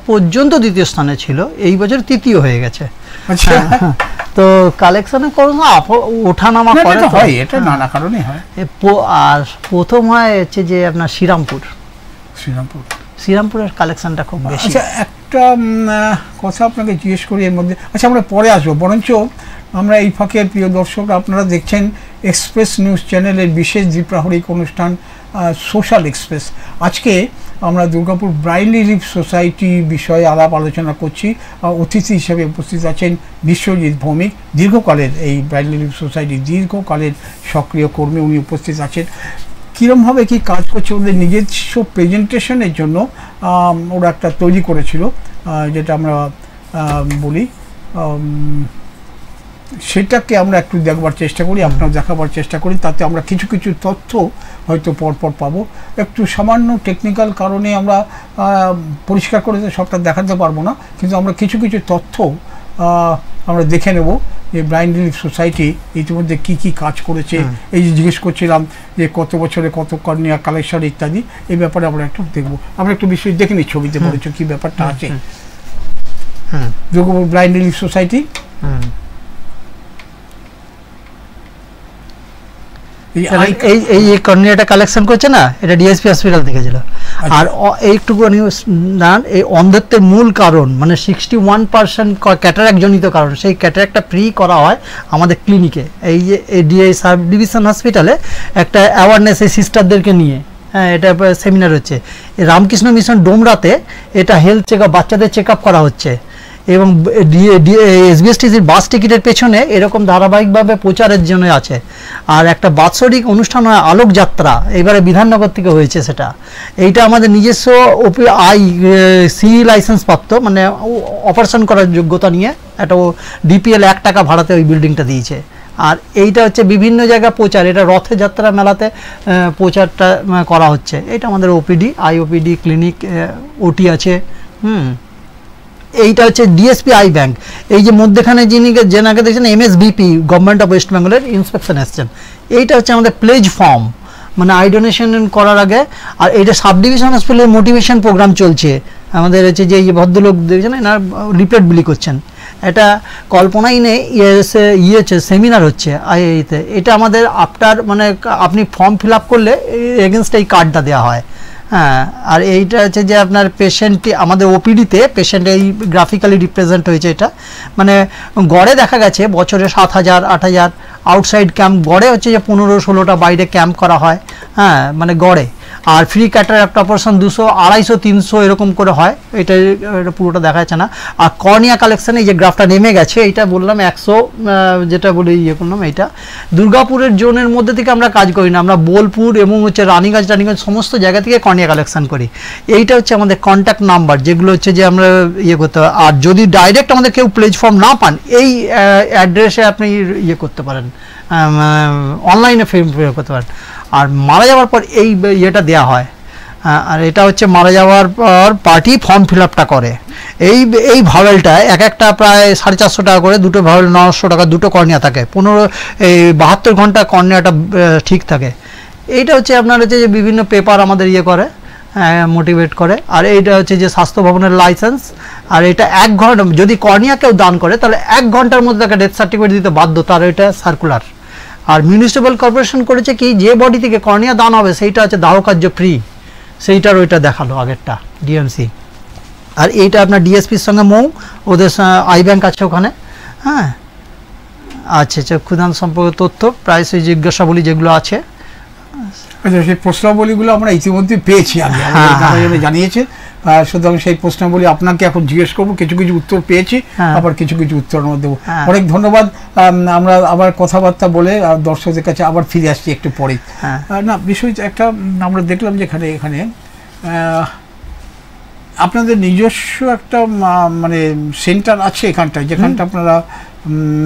পর্যন্ত দ্বিতীয় স্থানে ছিল, এই বছর তৃতীয় হয়ে গেছে। আচ্ছা, তো কালেকশনে ওঠানামা করে, এটা নানা কারণে হয়। আর প্রথম হয় হচ্ছে যে আপনার শ্রীরামপুরের কালেকশনটা খুব বেশি। আচ্ছা, একটা কথা আপনাকে জিজ্ঞেস করি এর মধ্যে, আচ্ছা আমরা পরে আসবো, বরঞ্চ আমরা এই ফাঁকে প্রিয় দর্শক আপনারা দেখছেন এক্সপ্রেস নিউজ চ্যানেলের বিশেষ দ্বিপ্রাহরিক অনুষ্ঠান সোশ্যাল এক্সপ্রেস। আজকে আমরা দুর্গাপুর ব্রাইন রিলিফ সোসাইটি বিষয়ে আলাপ আলোচনা করছি। অতিথি হিসেবে উপস্থিত আছেন বিশ্বজিৎ ভৌমিক, দীর্ঘকালের এই ব্রাইন রিলিফ সোসাইটির দীর্ঘকালের সক্রিয় কর্মী, উনি উপস্থিত আছেন। কীরমভাবে কি কাজ করছে ওদের নিজস্ব প্রেজেন্টেশনের জন্য ওরা একটা তৈরি করেছিল, যেটা আমরা বলি, সেটাকে আমরা একটু দেখবার চেষ্টা করি, আপনার দেখাবার চেষ্টা করি, তাতে আমরা কিছু কিছু তথ্য হয়তো পরপর পাবো। একটু সামান্য টেকনিক্যাল কারণে আমরা পরিষ্কার করে সবটা দেখাতে পারবো না, কিন্তু আমরা কিছু কিছু তথ্য আমরা দেখে নেব যে ব্রাইন রিলিফ সোসাইটি ইতিমধ্যে কি কি কাজ করেছে। এই যে জিজ্ঞেস করছিলাম যে কত বছরে কত কর্নিয়া কালেকশন ইত্যাদি, এই ব্যাপারে আমরা একটু দেখবো। আমরা একটু বিষয় দেখে নিই, ছবিতে বলেছো কি ব্যাপারটা আছে। দুর্গাপুর ব্রাইন রিলিফ সোসাইটি এই কর্নিয়াটা কালেকশন করছে না, এটা ডিএসপি হসপিটাল থেকে ছিল। আর এইটুকুনি এই অন্ধত্বের মূল কারণ মানে 61% ক্যাটারাক্ট জনিত কারণ, সেই ক্যাটারাক্টটা ফ্রি করা হয় আমাদের ক্লিনিকে। এই যে ডিআই সাব ডিভিশন হসপিটালে একটা অ্যাওয়ারনেস এই সিস্টারদেরকে নিয়ে, হ্যাঁ, এটা সেমিনার হচ্ছে। রামকৃষ্ণ মিশন ডোমরাতে এটা হেলথ চেক আপ, বাচ্চাদের চেক আপ করা হচ্ছে। এবং এসবিএসটিসির বাস টিকিটের পেছনে এরকম ধারাবাহিকভাবে প্রচারের জন্য আছে। আর একটা বাৎসরিক অনুষ্ঠান হয় আলোক যাত্রা, এবারে বিধাননগর থেকে হয়েছে সেটা। এইটা আমাদের নিজস্ব সি লাইসেন্স প্রাপ্ত, মানে অপারেশন করার যোগ্যতা নিয়ে একটা ডিপিএল 1 টাকা ভাড়াতে ওই বিল্ডিংটা দিয়েছে। আর এইটা হচ্ছে বিভিন্ন জায়গায় প্রচার, এটা রথযাত্রা মেলাতে প্রচারটা করা হচ্ছে। এটা আমাদের ওপিডি, আইওপিডি ক্লিনিক, ওটি আছে। এইটা হচ্ছে ডিএসপি আই ব্যাংক। এই যে মধ্যখানে যেনাকে দেখছেন এমএসবিপি, গভর্নমেন্ট অফ ওয়েস্ট বেঙ্গলের ইন্সপেকশন এসছেন। এইটা হচ্ছে আমাদের প্লেজ ফর্ম, মানে আই ডোনেশন করার আগে। আর এইটা সাব ডিভিশন হসপিটালের মোটিভেশন প্রোগ্রাম চলছে আমাদের। হচ্ছে যে এই ভদ্রলোক দেখছেন এনার লিফলেট বিলি করছেন, এটা কল্পনাই নেই। সেমিনার হচ্ছে আইআইতে। এটা আমাদের আফটার মানে আপনি ফর্ম ফিল আপ করলে এগেনস্ট এই কার্ডটা দেওয়া হয়। হ্যাঁ, আর এইটা হচ্ছে যে আপনার পেশেন্টটি আমাদের ওপিডিতে পেশেন্ট এই গ্রাফিক্যালি রিপ্রেজেন্ট হয়েছে। এটা মানে গড়ে দেখা গেছে বছরে 7,000 8,000 আউটসাইড ক্যাম্প, গড়ে হচ্ছে যে 15-16টা বাইরে ক্যাম্প করা হয়। হ্যাঁ, মানে গড়ে। আর ফ্রি ক্যাটারাক্ট অপারেশন 200, 250, 300 এরকম করে হয়। এটা পুরোটা দেখা যাচ্ছে না। আর কর্নিয়া কালেকশানে এই যে গ্রাফটা নেমে গেছে, এটা বললাম 100, যেটা বলে করলাম। এইটা দুর্গাপুরের জোনের মধ্যে থেকে আমরা কাজ করি না, আমরা বোলপুর এবং হচ্ছে রানীগঞ্জ সমস্ত জায়গা থেকে কর্নিয়া কালেকশন করি। এইটা হচ্ছে আমাদের কন্ট্যাক্ট নাম্বার, যেগুলো হচ্ছে যে আমরা করতে হবে। আর যদি ডাইরেক্ট আমাদের কেউ প্লেজ ফর্ম না পান, এই অ্যাড্রেসে আপনি করতে পারেন, অনলাইনে ফর্ম ফিল করতে পারেন। আর মারা যাওয়ার পর এই ইয়েটা দেওয়া হয়। আর এটা হচ্ছে মারা যাওয়ার পর পার্টি ফর্ম ফিল আপটা করে। এই ভাওয়েলটা একটা প্রায় 450 টাকা করে, দুটো ভাওয়েল 900 টাকা, দুটো কর্নিয়া থাকে। 72 ঘন্টা কর্নিয়াটা ঠিক থাকে। এইটা হচ্ছে আপনার হচ্ছে যে বিভিন্ন পেপার আমাদের করে, মোটিভেট করে। আর এইটা হচ্ছে যে স্বাস্থ্য ভবনের লাইসেন্স। আর এটা 1 ঘন্টা, যদি কর্নিয়া কেউ দান করে তাহলে 1 ঘন্টার মধ্যে তাকে ডেথ সার্টিফিকেট দিতে বাধ্য, তার এটা সার্কুলার। আর মিউনিসিপ্যাল কর্পোরেশন করেছে কি, যে বডি থেকে কর্নিয়া দান হবে সেইটা হচ্ছে দাহ কার্য ফ্রি, সেইটার ওইটা দেখালো আগেরটা ডিএমসি। আর এইটা আপনার ডিএসপির সঙ্গে ওদের আই ব্যাংক আছে ওখানে। হ্যাঁ, আচ্ছা, চক্ষুদান সম্পর্কে তথ্য প্রায়শই জিজ্ঞাসাবলী যেগুলো আছে। আচ্ছা, সেই প্রশ্নাবলীগুলো আমরা ইতিমধ্যে পেয়েছি, আগে জানিয়েছে। সুতরাং সেই প্রশ্নাবলী আপনাকে এখন জিজ্ঞেস করবো। কিছু কিছু উত্তর পেয়েছি, আবার কিছু কিছু উত্তর আমরা দেবো। অনেক ধন্যবাদ। আমরা আবার কথাবার্তা বলে দর্শকদের কাছে আবার ফিরে আসছি একটু পরে। না, বিষয় একটা আমরা দেখলাম যে এখানে আপনাদের নিজস্ব একটা মানে সেন্টার আছে এখানটায়, যেখানটা আপনারা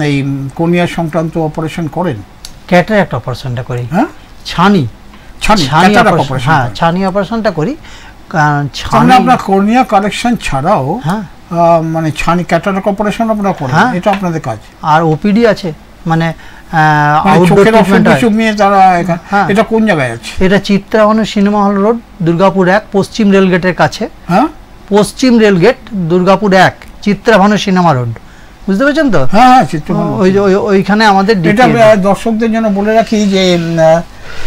এই কর্নিয়া সংক্রান্ত অপারেশন করেন। ক্যাটারাক্ট অপারেশনটা করি, হ্যাঁ, ছানি অপারেশনটা করি। আপনার কর্নিয়া কালেকশন ছাড়াও মানে ছানি ক্যাটারাক্ট অপারেশন আপনারা করেন, এটা আপনাদের কাজ। আর ওপিডি আছে, মানে চোখের অসুখ নিয়ে তারা এটা কোন জায়গায় আছে? এটা চিত্রাভবন সিনেমা হল রোড, দুর্গাপুর 1, পশ্চিম রেলগেটের কাছে। হ্যাঁ, পশ্চিম রেলগেট, দুর্গাপুর 1, চিত্রাভবন সিনেমা রোড, বুঝতে পেরেছেন তো? হ্যাঁ, ওইখানে আমাদের। এটা দর্শকদের জন্য বলে রাখি যে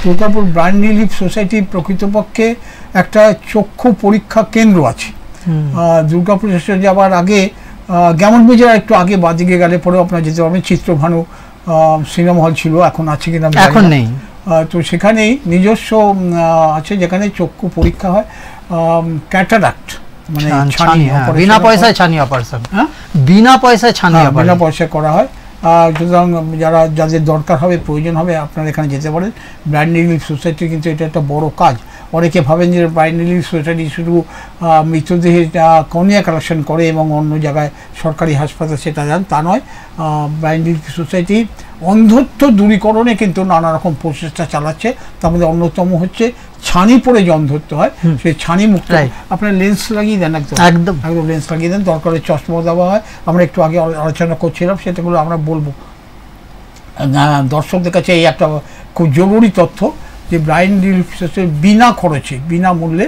দুর্গাপুর ব্লাইন্ড রিলিফ সোসাইটি প্রকৃতপক্ষে একটা চক্ষু পরীক্ষা কেন্দ্র আছে। দুর্গাপুর স্টেশন যাওয়ার আগে গ্যামন ব্রিজের একটু আগে বাদিকে গেলে পরেও আপনার যেতে পারবেন। চিত্রভানু সিনেমা হল ছিল, এখন আছে কিনা এখন নেই। তো সেখানেই নিজস্ব আছে যেখানে চক্ষু পরীক্ষা হয়, ক্যাটারাক্ট মানে বিনা পয়সায় ছানি অপারেশন, বিনা পয়সায় করা হয়। সুতরাং যাদের দরকার হবে, প্রয়োজন হবে, আপনারা এখানে যেতে পারেন। ব্লাইন্ড রিলিফ সোসাইটি কিন্তু এটা একটা বড় কাজ। অনেকে ভাবেন যে ব্লাইন্ড রিলিফ সোসাইটি শুধু মৃতদেহের কর্নিয়া কালেকশন করে এবং অন্য জায়গায় সরকারি হাসপাতাল সেটা যান, তা নয়। ব্লাইন্ড রিলিফ সোসাইটি অন্ধত্ব দূরীকরণে কিন্তু নানা রকম প্রচেষ্টা চালাচ্ছে। তার মধ্যে অন্যতম হচ্ছে ছানি পড়ে যে অন্ধত্ব হয়, সেই ছানি মুক্ত। আপনার লেন্স লাগিয়ে দেন, একদম লেন্স লাগিয়ে দেন, দরকারে চশমা দেওয়া হয়। আমরা একটু আগে আলোচনা করছিলাম, সেটাগুলো আমরা বলবো দর্শকদের কাছে। এই একটা খুব জরুরি তথ্য যে ব্লাইন্ড রিলিফ সোসাইটি বিনা খরচে, বিনামূল্যে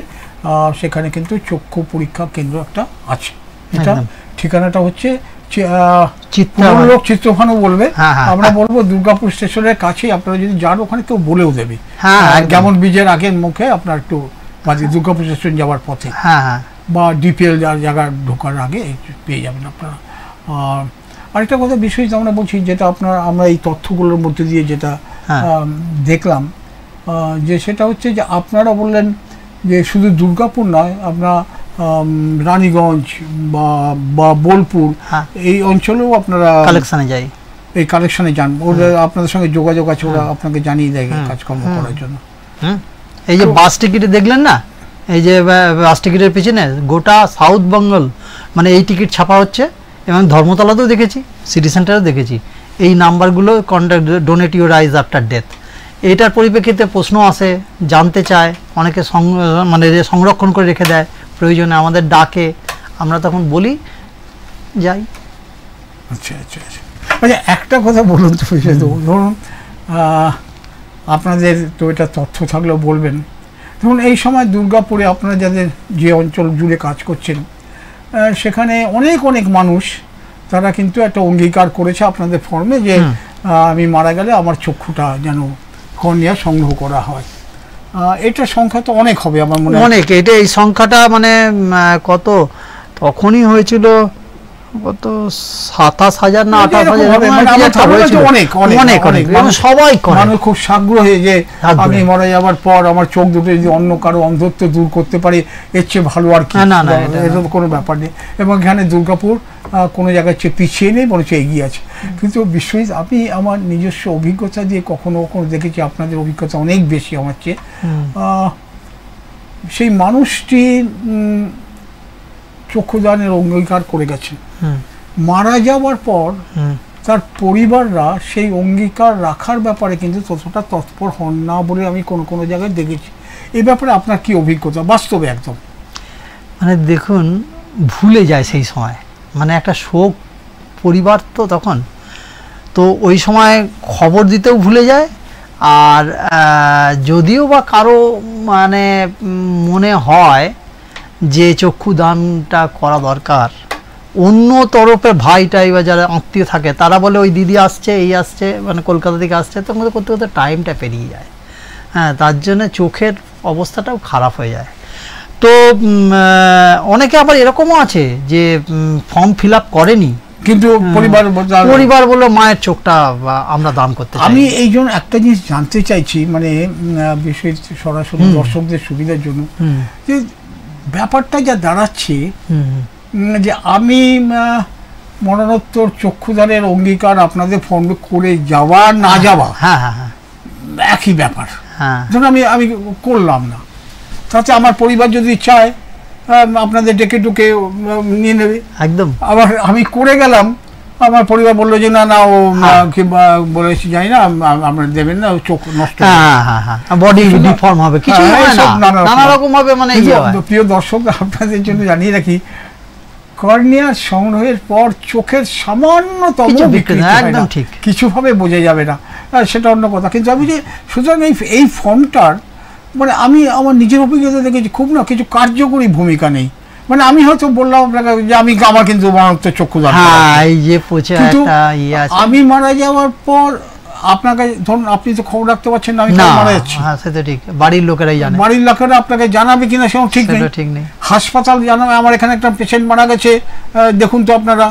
সেখানে কিন্তু চক্ষু পরীক্ষা কেন্দ্র একটা আছে। এটা ঠিকানাটা হচ্ছে চিত্রভানু বলবে, আমরা বলবো দুর্গাপুর স্টেশনের কাছেই। আপনারা যদি যান ওখানে কেউ বলেও দেবে। যেমন ব্রিজের আগের মুখে আপনার একটু দুর্গাপুর স্টেশন যাওয়ার পথে বা ডিপিএল জায়গা ঢোকার আগে পেয়ে যাবেন আপনারা। আরেকটা কথা বিষয় আমরা বলছি, যেটা আমরা এই তথ্যগুলোর মধ্যে দিয়ে যেটা দেখলাম, যে সেটা হচ্ছে যে আপনারা বললেন যে শুধু দুর্গাপুর নয়, আমরা রানীগঞ্জ বা বোলপুর এই অঞ্চলেও আপনারা কালেকশনে যান। ওদের আপনাদের সঙ্গে যোগাযোগ আছে, ওরা আপনাকে জানিয়ে দেয় কাজকর্ম করার জন্য। এই যে বাস টিকিটে দেখলেন না, এই যে বাস টিকিটের পিছনে গোটা সাউথ বেঙ্গল মানে এই টিকিট ছাপা হচ্ছে, এবং ধর্মতলাতেও দেখেছি, সিটি সেন্টারেও দেখেছি। এই নাম্বারগুলো contact, donate your eyes after death. এটার পরিপ্রেক্ষিতে প্রশ্ন আসে, জানতে চায়, অনেকে মানে সংরক্ষণ করে রেখে দেয়, প্রয়োজনে আমাদের ডাকে, আমরা তখন বলি যাই। আচ্ছা, একটা কথা বলুন তো, ধরুন আপনাদের তো এটা তথ্য থাকলেও বলবেন। ধরুন এই সময় দুর্গাপুরে আপনারা যাদের যে অঞ্চল জুড়ে কাজ করছেন, সেখানে অনেক মানুষ তারা কিন্তু একটা অঙ্গীকার করেছে আপনাদের ফর্মে যে আমি মারা গেলে আমার চক্ষুটা যেন কর্নিয়া সংগ্রহ করা হয়। এটা সংখ্যা তো অনেক হবে আমার মনে হয়। অনেক, এটা এই সংখ্যাটা মানে কত তখনই হয়েছিল, কত 27,000 না 28,000, সবাই মানুষ খুব সাগ্রহে যে আমি মারা যাওয়ার পর আমার চোখ দুটো যদি অন্য কারো অন্ধত্ব দূর করতে পারি, এর চেয়ে ভালো আর কি। এরকম কোনো ব্যাপার নেই। এবং এখানে দুর্গাপুর কোনো জায়গায় চেয়ে পিছিয়ে নেই, বরঞ্চ এগিয়ে আছে। কিন্তু বিশ্বজিৎ, আমি আমার নিজস্ব অভিজ্ঞতা দিয়ে কখনো দেখেছি, আপনাদের অভিজ্ঞতা অনেক বেশি আমার চেয়ে। সেই মানুষটি চক্ষুদানের অঙ্গীকার করে গেছেন, মারা যাওয়ার পর তার পরিবাররা সেই অঙ্গীকার রাখার ব্যাপারে কিন্তু ততটা তৎপর হন না বলে আমি কোনো জায়গায় দেখেছি। এই ব্যাপারে আপনার কি অভিজ্ঞতা বাস্তবে? একদম মানে দেখুন, ভুলে যায় সেই সময়, মানে একটা শোক পরিবার তো তখন, তো ওই সময় খবর দিতেও ভুলে যায়। আর যদিও বা কারো মানে মনে হয় যে চক্ষু দানটা করা দরকার, অন্য তরফে ভাইটাই বা যারা আত্মীয় থাকে তারা বলে ওই দিদি আসছে, এই আসছে, মানে কলকাতা থেকে আসছে, তখন করতে করতে টাইমটা পেরিয়ে যায়। তার জন্য চোখের অবস্থাটাও খারাপ হয়ে যায়। তো অনেকে আবার এরকমও আছে যে ফর্ম ফিল আপ করেনি, কিন্তু পরিবার বললো মায়ের চোখটা আমরা দান করতে চাই। আমি এই জন্য একটা জিনিস জানতে চাইছি, মানে বিষয় সরাসরি দর্শকদের সুবিধার জন্য, যে ব্যাপারটা যা দাঁড়াচ্ছে যে আমি মরণোত্তর চক্ষুদানের অঙ্গীকার আপনাদের ফর্মে করে যাওয়া না যাওয়া একই ব্যাপার। ধরুন আমি করলাম না, তাতে আমার পরিবার যদি চায় আপনাদের ডেকে টুকে নিয়ে নেবে, একদম। আবার আমি করে গেলাম, আমার পরিবার বললো যে না ও কিংবা বলেছি জানি না, আমরা দেবেন না, চোখ নষ্ট, বডি ডিফর্ম হবে, কিছু নানা রকম হবে। মানে প্রিয় দর্শক, আপনাদের জন্য জানিয়ে রাখি, কর্নিয়ার সংগ্রহের পর চোখের সামান্যতম বিকৃতি হয় না, কিছুভাবে বোঝা যাবে না, সেটা অন্য কথা। কিন্তু আমি যে সুতরাং এই ফর্মটার মানে আমি আমার নিজের অভিজ্ঞতা দেখেছি খুব না কিছু কার্যকরী ভূমিকা নেই। মানে আমি হয়তো বললাম আপনাকে যে আমার কিন্তু মারাত্মক চক্ষুদান, কিন্তু আমি মারা যাওয়ার পর আপনাকে ধরুন আপনি তো খবর রাখতে পারছেন না আমি মারা যাচ্ছি, বাড়ির লোকেরা আপনাকে জানাবে কিনা সেও ঠিক নেই, হাসপাতাল জানাবে আমার এখানে একটা পেশেন্ট মারা গেছে দেখুন তো আপনারা,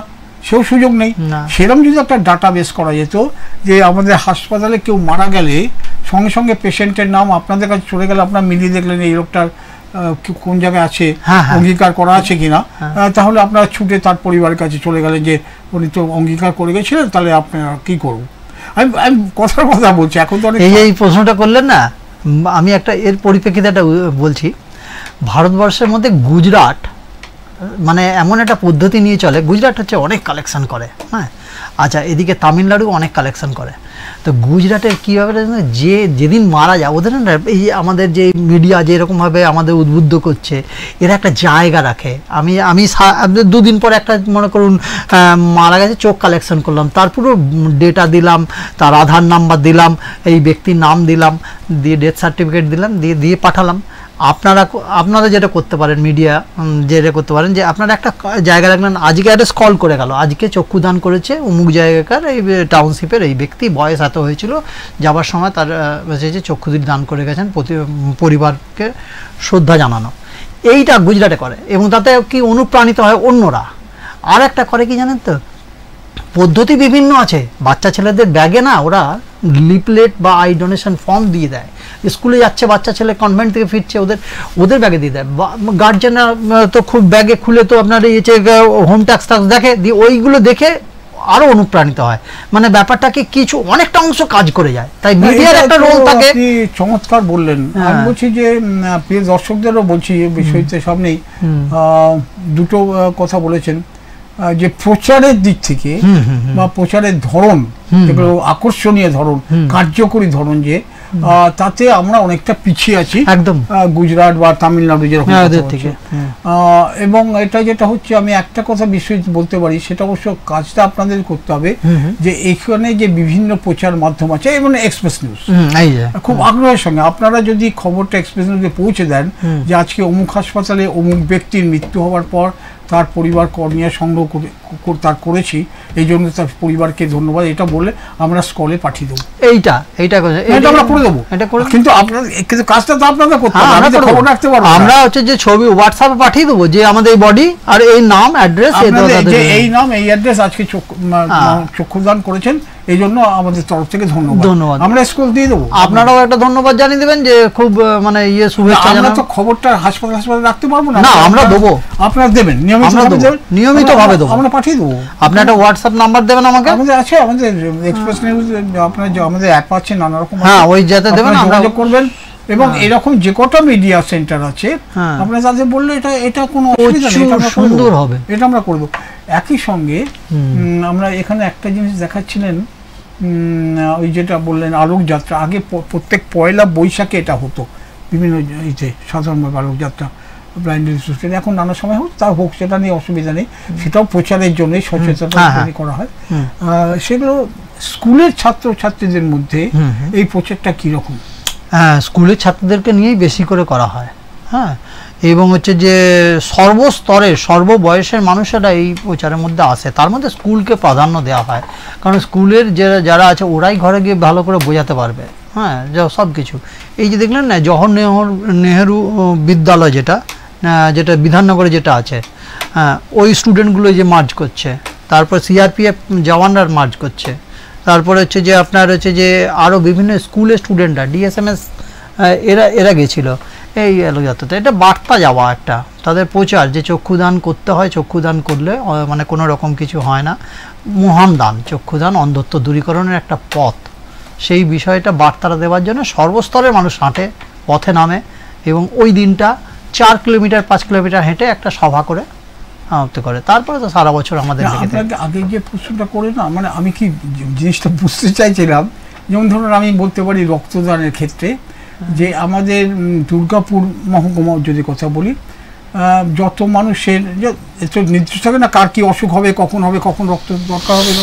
সেও সুযোগ নেই। সেরকম যদি একটা ডাটা বেস করা যেত যে আমাদের হাসপাতালে কেউ মারা গেলে সঙ্গে সঙ্গে পেশেন্টের নাম আপনাদের কাছে চলে গেলে আপনারা মিলিয়ে দেখলেন এই লোকটার কোন জায়গায় আছে, অঙ্গীকার করা আছে কিনা, তাহলে আপনারা ছুটে তার পরিবারের কাছে চলে গেলেন যে উনি তো অঙ্গীকার করে গেছিলেন, তাহলে আপনারা কি করবো। আমি কথার কথা বলছি, এখন তো এই প্রশ্নটা করলেন না, আমি একটা এর পরিপ্রেক্ষিতে একটা বলছি। ভারতবর্ষের মধ্যে গুজরাট মানে এমন একটা পদ্ধতি নিয়ে চলে, গুজরাট হচ্ছে অনেক কালেকশন করে, হ্যাঁ আচ্ছা, এদিকে তামিলনাড়ু অনেক কালেকশন করে। তো গুজরাটের কীভাবে যেদিন মারা যায় ওদের এই আমাদের যে মিডিয়া যেরকমভাবে আমাদের উদ্বুদ্ধ করছে, এরা একটা জায়গা রাখে। আমি 2 দিন পর একটা মনে করুন মারা গেছে, চোখ কালেকশন করলাম, তার পুরো ডেটা দিলাম, তার আধার নাম্বার দিলাম, এই ব্যক্তির নাম দিলাম, দিয়ে ডেথ সার্টিফিকেট দিলাম, দিয়ে পাঠালাম। আপনারা যেটা করতে পারেন, মিডিয়া যেটা করতে পারেন যে আপনারা একটা জায়গা রাখলেন, আজকে অ্যাড্রেস কল করে গেল, আজকে চক্ষুদান করেছে অমুক জায়গাকার এই টাউনশিপের এই ব্যক্তি, বয়স এত হয়েছিল, যাবার সময় তার যে চক্ষু দান করে গেছেন, পরিবারকে শ্রদ্ধা জানানো। এইটা গুজরাটে করে এবং তাতে কি অনুপ্রাণিত হয় অন্যরা। আর একটা করে কি জানেন তো, পদ্ধতি বিভিন্ন আছে। বাচ্চা ছেলেদের ব্যাগে না ওরা লিপলেট বা আই ডোনেশন ফর্ম দিয়ে দেয়, স্কুলে যাচ্ছে বাচ্চা ছেলে, কনভেন্ট থেকে ফিরছে, ওদের ব্যাগে দিয়ে দেয়। গার্জেনরা তো খুব ব্যাগে খুলে তো আপনার হোম ট্যাক্স দেখে, দিয়ে ওইগুলো দেখে আরো অনুপ্রাণিত হয়। মানে ব্যাপারটাকে কিছু অনেকটা অংশ কাজ করে যায়, তাই মিডিয়ার একটা রোল থাকে। চমৎকার বললেন। আমি বলছি যে প্রিয় দর্শকদেরও বলছি, বিষয়তে সামনেই দুটো কথা বলেছেন, যে প্রচারের দিক থেকে বা প্রচারের ধরন, যেগুলো আকর্ষণীয় ধরন, কার্যকরী ধরন, যে তাতে আমরা অনেকটা পিছিয়ে আছি একদম গুজরাট বা তামিলনাড়ু যেরকম। এবং এটা যেটা হচ্ছে, আমি একটা কথা বিষয় বলতে পারি, সেটা অবশ্য কাজটা আপনাদের করতে হবে, যে এখানে যে বিভিন্ন প্রচার মাধ্যম আছে, এবং এক্সপ্রেস নিউজ খুব আগ্রহের সঙ্গে আপনারা যদি খবরটা এক্সপ্রেস নিউজে পৌঁছে দেন যে আজকে অমুক হাসপাতালে অমুক ব্যক্তির মৃত্যু হওয়ার পর তার পরিবার কর্নিয়া সংগ্রহ তার করেছি, এই জন্য তার পরিবারকে ধন্যবাদ, এটা বলে আমরা স্কলে পাঠিয়ে দেবো। এইটা আমরা করে দেবো, কিন্তু কিন্তু কাজটা তো আপনাদের করতে হবে, খবর রাখতে পারবো। আমরা হচ্ছে যে ছবি হোয়াটসঅ্যাপে পাঠিয়ে দেবো যে আমাদের এই বডি আর এই নাম অ্যাড্রেস, এই নাম এই অ্যাড্রেস, আজকে চক্ষুদান করেছেন, এই জন্য আমাদের তরফ থেকে ধন্যবাদ, আমরা স্কুল দিয়ে দেবো। আপনারাও একটা ধন্যবাদ জানিয়ে দেবেন যে খুব মানে শুভেচ্ছা। আমরা তো খবরটা হাসপাতাল রাখতে পারবো না, আমরা দেবো, আপনারা দেবেন নিয়মিত ভাবে দেবো, আমরা পাঠিয়ে দেবো। আপনি একটা হোয়াটসঅ্যাপ নাম্বার দেবেন আমাকে? আমাদের আছে, আমাদের এক্সপ্রেস নিউজ আপনার আমাদের অ্যাপ আছে নানা রকম, হ্যাঁ ওই যাতে দেবেন, যোগাযোগ করবেন। এবং এরকম যে কটা মিডিয়া সেন্টার আছে আপনারা তাদের বললে এটা কোনো অসুবিধা নেই, সুন্দর হবে, এটা আমরা করবো। একই সঙ্গে আমরা এখানে একটা জিনিস দেখাচ্ছিলেন, ওই যেটা বললেন আলোক যাত্রা, আগে প্রত্যেক পয়লা বৈশাখে এটা হতো বিভিন্ন ইতে সাধারণভাবে আলোক যাত্রা ব্লাইন্ড রিসোর্সের, এখন নানা সময় হোক তা হোক, সেটা নিয়ে অসুবিধা নেই, সেটাও প্রচারের জন্যই সচেতনতা করা হয়। সেগুলো স্কুলের ছাত্রছাত্রীদের মধ্যে এই প্রচারটা কীরকম? হ্যাঁ, স্কুলের ছাত্রদেরকে নিয়েই বেশি করে করা হয়, হ্যাঁ, এবং হচ্ছে যে সর্বস্তরের সর্ববয়সের মানুষেরা এই প্রচারের মধ্যে আসে, তার মধ্যে স্কুলকে প্রাধান্য দেওয়া হয়, কারণ স্কুলের যারা আছে ওরাই ঘরে গিয়ে ভালো করে বোঝাতে পারবে, হ্যাঁ, সব কিছু। এই যে দেখলেন না জওহরলাল নেহেরু বিদ্যালয় যেটা বিধাননগরে যেটা আছে, হ্যাঁ, ওই স্টুডেন্টগুলো যে মার্চ করছে, তারপর সিআরপিএফ জওয়ানরা মার্চ করছে, তারপরে হচ্ছে যে আপনার হচ্ছে যে আরও বিভিন্ন স্কুলের স্টুডেন্টরা ডিএসএমএস এরা গেছিলো এই আলোকযাত্রাতে। এটা বার্তা যাওয়া একটা তাদের প্রচার যে চক্ষুদান করতে হয়, চক্ষুদান করলে মানে কোনো রকম কিছু হয় না, মহান দান, চক্ষুদান অন্ধত্ব দূরীকরণের একটা পথ, সেই বিষয়টা বার্তাটা দেওয়ার জন্য সর্বস্তরের মানুষ হাঁটে, পথে নামে, এবং ওই দিনটা 4 কিলোমিটার 5 কিলোমিটার হেঁটে একটা সভা করে করে, তারপরে তো সারা বছর আমাদের। আগে যে প্রশ্নটা করে না, মানে আমি কি জিনিসটা বুঝতে চাইছিলাম, যেমন ধরুন আমি বলতে পারি রক্তদানের ক্ষেত্রে যে আমাদের দুর্গাপুর মহকুমা যদি কথা বলি, যত মানুষের একটু নির্দিষ্ট থাকে না কার কী অসুখ হবে, কখন রক্ত দরকার হবে,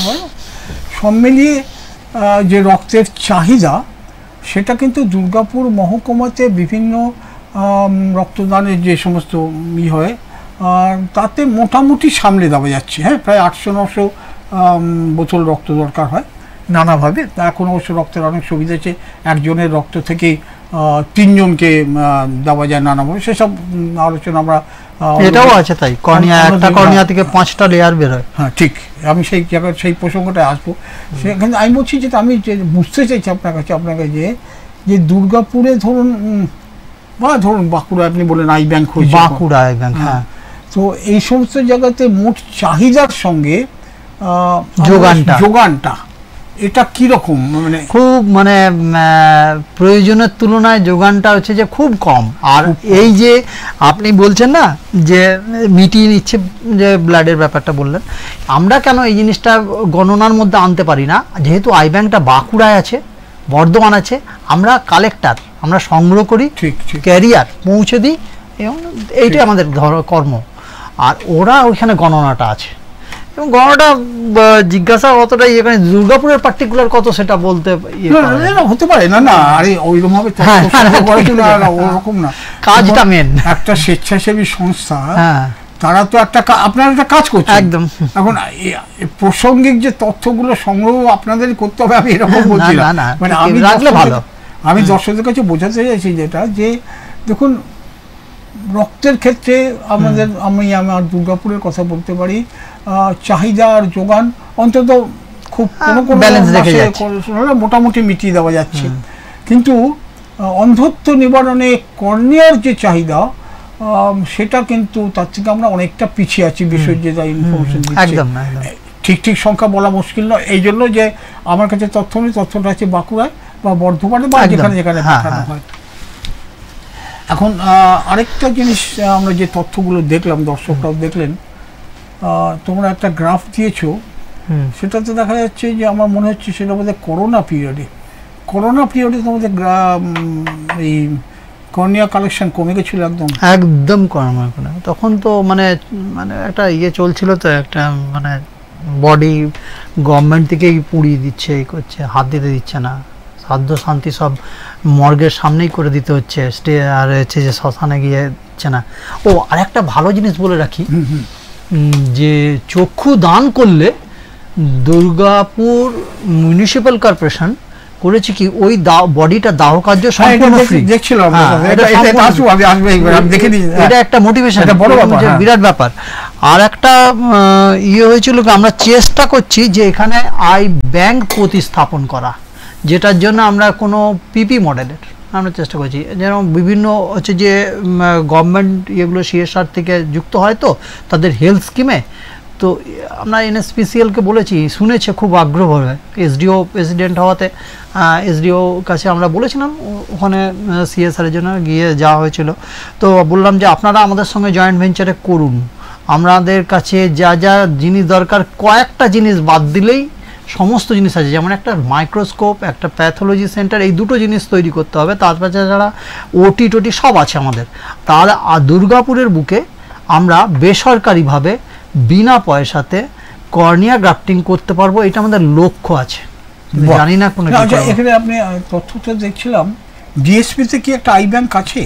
সব মিলিয়ে যে রক্তের চাহিদা সেটা কিন্তু দুর্গাপুর মহকুমাতে বিভিন্ন রক্তদানের যে সমস্ত হয় তাতে মোটামুটি সামলে দেওয়া যাচ্ছে। হ্যাঁ, প্রায় 800-900 বোতল রক্ত দরকার হয় নানাভাবে। এখন অবশ্য রক্তের অনেক সুবিধা আছে, একজনের রক্ত থেকেই 3 জনকে দেওয়া যায় নানাভাবে, সেসব আলোচনা আমরা এটাও আছে। তাই কর্নিয়া, একটা কর্নিয়া থেকে 5টা লেয়ার বের হয়। হ্যাঁ ঠিক, আমি সেই জায়গায় সেই প্রসঙ্গটা আসবো। সেখানে আমি বলছি যে আমি যে বুঝতে চাইছি আপনার কাছে যে দুর্গাপুরে ধরুন বাঁকুড়া, আপনি বলেন আই ব্যাংক হয়েছে, বাঁকুড়া আই ব্যাংক, হ্যাঁ, তো এই সমস্ত জায়গাতে মোট চাহিদার সঙ্গে যোগানটা এটা কিরকম, মানে খুব মানে প্রয়োজনের তুলনায় যোগানটা হচ্ছে যে খুব কম। আর এই যে আপনি বলছেন না যে মিটিয়ে নিচ্ছে, যে ব্লাডের ব্যাপারটা বললেন, আমরা কেন এই জিনিসটা গণনার মধ্যে আনতে পারি না? যেহেতু আই ব্যাংকটা বাঁকুড়ায় আছে, বর্ধমান আছে, আমরা কালেক্টর, আমরা সংগ্রহ করি, ক্যারিয়ার পৌঁছে দিই, এবং এইটাই আমাদের কর্ম। আর ওরা ওইখানে গণনাটা আছে, এবং গণনাটা জিজ্ঞাসা অতটা এখানে দুর্গাপুরের পার্টিকুলার কত সেটা বলতে হতে পারে না। আরে ওইরকম ভাবে ওরকম না, কাজটা মেন। একটা স্বেচ্ছাসেবী সংস্থা, তারা তো আপনারা একটা কাজ করছে একদম। এখন প্রাসঙ্গিক যে তথ্যগুলো সংগ্রহ আপনাদের করতে হবে, আমি এরকম বলছি না, মানে আমি দর্শকদের কাছে বোঝাতে চাইছি যেটা, যে দেখুন রক্তের ক্ষেত্রে আমি আমার দুর্গাপুরের কথা বলতে পারি, চাহিদা আর যোগান অন্তত খুব মোটামুটি মিটিয়ে দেওয়া যাচ্ছে। কিন্তু অন্ধত্ব নিবারণে কর্নিয়ার যে চাহিদা সেটা কিন্তু তার থেকে আমরা অনেকটা পিছিয়ে আছি। বিষয় যে ইনফরমেশন দিচ্ছে ঠিক সংখ্যা বলা মুশকিল নয়, এই জন্য যে আমার কাছে তথ্যটা আছে বাঁকুড়ায় বা বর্ধমানে বা যেখানে পাঠানো হয়। এখন আরেকটা জিনিস, আমরা যে তথ্যগুলো দেখলাম, দর্শকরাও দেখলেন, তোমরা একটা গ্রাফ দিয়েছো, সেটাতে দেখা যাচ্ছে যে আমার মনে হচ্ছে সেটা আমাদের করোনা পিরিয়ডে তোমাদের এই কর্নিয়া কালেকশন কমে গেছিল একদম করোনা। তখন তো মানে একটা চলছিল, তো একটা মানে বডি গভর্নমেন্ট থেকেই পুড়িয়ে দিচ্ছে, এই করছে, হাত দিতে দিচ্ছে না, সাধ্য শান্তি সব মর্গের সামনেই করে দিতে হচ্ছে, আর হচ্ছে যে শ্মশানে গিয়ে দিচ্ছে না। ও আর একটা ভালো জিনিস বলে রাখি, যে চক্ষু দান করলে দুর্গাপুর মিউনিসিপ্যাল কর্পোরেশন করেছে কি, ওই বডিটা দাহ কার্য সম্পূর্ণ ফ্রি। এটা একটা মোটিভেশন, বিরাট ব্যাপার। আর একটা হয়েছিল, আমরা চেষ্টা করছি যে এখানে আই ব্যাংক প্রতিস্থাপন করা, যেটার জন্য আমরা কোনো পিপি মডেলের আমরা চেষ্টা করছি, যেন বিভিন্ন হচ্ছে যে গভর্নমেন্ট এগুলো সিএসআর থেকে যুক্ত হয়, তো তাদের হেলথ স্কিমে, তো আমরা এনএসপিসিএলকে বলেছি, শুনেছে খুব আগ্রহ হয়। এসডিও প্রেসিডেন্ট হওয়াতে এসডিও কাছে আমরা বলেছিলাম, ওখানে সিএসআরের জন্য গিয়ে যাওয়া হয়েছিল, তো বললাম যে আপনারা আমাদের সঙ্গে জয়েন্ট ভেঞ্চারে করুন, আমাদের কাছে যা যা জিনিস দরকার, কয়েকটা জিনিস বাদ দিলেই সমস্ত জিনিস আছে, যেমন একটা মাইক্রোস্কোপ, একটা প্যাথোলজি সেন্টার, এই দুটো জিনিস তৈরি করতে হবে। তারপর যারা ওটি টোটি সব আছে আমাদের। তার দুর্গাপুরের বুকে আমরা বেসরকারিভাবে বিনা পয়সাতে কর্নিয়া গ্রাফটিং করতে পারবো, এটা আমাদের লক্ষ্য আছে। জানি না কোনো এখানে আপনি তথ্যটা দেখছিলাম, ডিএসপিতে কি একটা আই ব্যাংক আছে?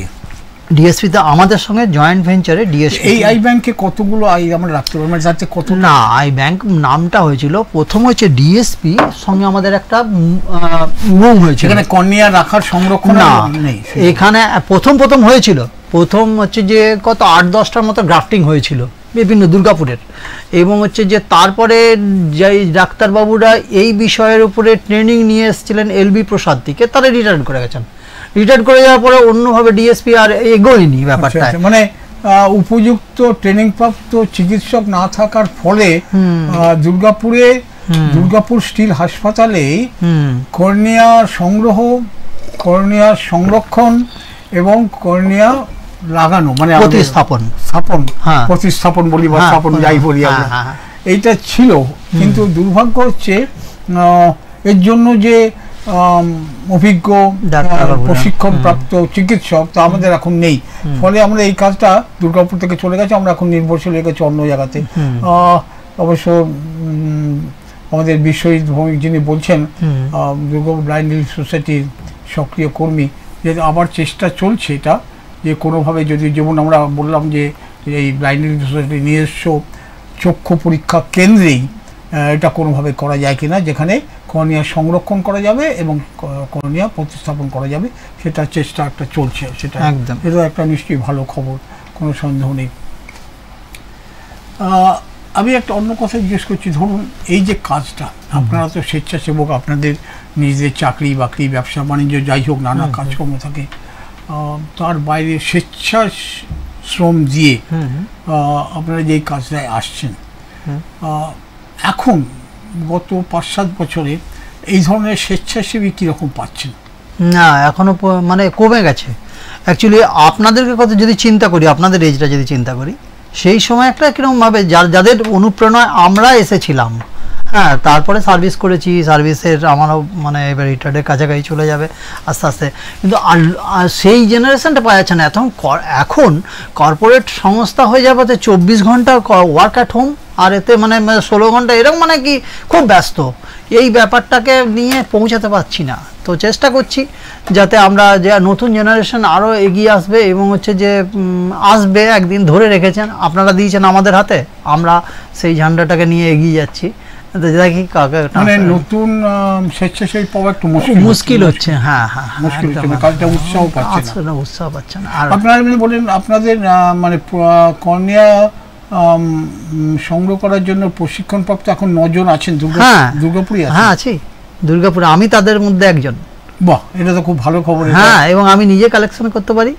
ডিএসপিতে আমাদের সঙ্গে জয়েন্ট ভেঞ্চারে ডিএসপি, এই আই ব্যাংকে কতগুলো আই আমরা রাখতে পারবো, মানে যাতে কত না আই ব্যাংক নামটা হয়েছিল, প্রথম হচ্ছে ডিএসপি সঙ্গে আমাদের একটা রুম হয়েছিল, এখানে কর্নিয়া রাখার সংরক্ষণ নেই। এখানে প্রথম হয়েছিল, প্রথম হচ্ছে যে কত 8-10টার মতো গ্রাফটিং হয়েছিল বিভিন্ন দুর্গাপুরের, এবং হচ্ছে যে তারপরে যেই ডাক্তারবাবুরা এই বিষয়ের উপরে ট্রেনিং নিয়ে এসেছিলেন এলবি প্রসাদ থেকে, তারা রিটায়ার করে গেছেন। রিটায়ার করে যাওয়ার পরে অন্যভাবে ডিএসপি আর এগোয়নি ব্যাপারটা, মানে উপযুক্ত ট্রেনিং প্রাপ্ত চিকিৎসক না থাকার ফলে দুর্গাপুর স্টিল হাসপাতালে কর্নিয়া সংগ্রহ, কর্নিয়া সংরক্ষণ এবং কর্নিয়া লাগানো, মানে প্রতিস্থাপন বলি বা স্থাপন যাই বলি আমরা, এইটা ছিল। কিন্তু দুর্ভাগ্য হচ্ছে এর জন্য যে অভিজ্ঞ প্রশিক্ষণপ্রাপ্ত চিকিৎসক তা আমাদের এখন নেই, ফলে আমরা এই কাজটা দুর্গাপুর থেকে চলে গেছে, আমরা এখন নির্ভরশীল হয়ে গেছি অন্য জায়গাতে। অবশ্য আমাদের বিশ্বজিৎ ভৌমিক যিনি বলছেন দুর্গাপুর ব্লাইন্ড রিলিফ সোসাইটির সক্রিয় কর্মী, যে আবার চেষ্টা চলছে এটা যে কোনোভাবে যদি, যেমন আমরা বললাম যে এই ব্লাইন্ড রিলিফ সোসাইটির নিজস্ব চক্ষু পরীক্ষা কেন্দ্রেই এটা কোনোভাবে করা যায় কিনা, যেখানে কর্নিয়া সংরক্ষণ করা যাবে এবং কর্নিয়া প্রতিস্থাপন করা যাবে, সেটা চেষ্টা একটা চলছে। সেটা একদম, এটা একটা নিশ্চয়ই ভালো খবর, কোনো সন্দেহ নেই। আমি একটা অন্য কথা জিজ্ঞেস করছি, ধরুন এই যে কাজটা, আপনারা তো স্বেচ্ছাসেবক, আপনাদের নিজেদের চাকরি বাকরি ব্যবসা বাণিজ্য যাই হোক নানা কাজকর্ম থাকে, তার বাইরে স্বেচ্ছাশ্রম দিয়ে আপনারা যেই কাজটায় আসছেন, এখন গত 5-7 বছরে এই ধরনের স্বেচ্ছাসেবী কীরকম পাচ্ছেন? না, এখনো মানে কমে গেছে অ্যাকচুয়ালি। আপনাদেরকে কথা যদি চিন্তা করি, আপনাদের এজটা যদি চিন্তা করি, সেই সময় একটা কীরকমভাবে যাদের অনুপ্রেরণায় আমরা এসেছিলাম, হ্যাঁ, তারপরে সার্ভিস করেছি, সার্ভিসের আমারও মানে এবার রিটায়ার্ডের কাছাকাছি চলে যাবে আস্তে আস্তে, কিন্তু সেই জেনারেশনটা পাওয়া যাচ্ছে না। এখন কর্পোরেট সংস্থা হয়ে যাবে 24 ঘন্টা ওয়ার্ক অ্যাট হোম, আর এতে মানে 16 ঘন্টা এরকম, মানে কি খুব ব্যস্ত, এই ব্যাপারটাকে নিয়ে পৌঁছাতে পারছি না। তো চেষ্টা করছি যাতে আমরা যে নতুন জেনারেশন আরও এগিয়ে আসবে, এবং হচ্ছে যে আসবে একদিন, ধরে রেখেছেন আপনারা, দিয়েছেন আমাদের হাতে, আমরা সেই ঝান্ডাটাকে নিয়ে এগিয়ে যাচ্ছি। মানে নতুন স্বেচ্ছাসেবী পাওয়া একটু মুশকিল হচ্ছে, হ্যাঁ হ্যাঁ, উৎসাহ পাচ্ছেন। আপনারা বলেন আপনাদের মানে কর্নিয়া সংগ্রহ করার জন্য প্রশিক্ষণপ্রাপ্ত এখন 9 জন আছেন দুর্গাপুরে? হ্যাঁ আছি দুর্গাপুরে, আমি তাদের মধ্যে একজন। বাহ, এটা তো খুব ভালো খবর। হ্যাঁ, এবং আমি নিজে কালেকশন করতে পারি,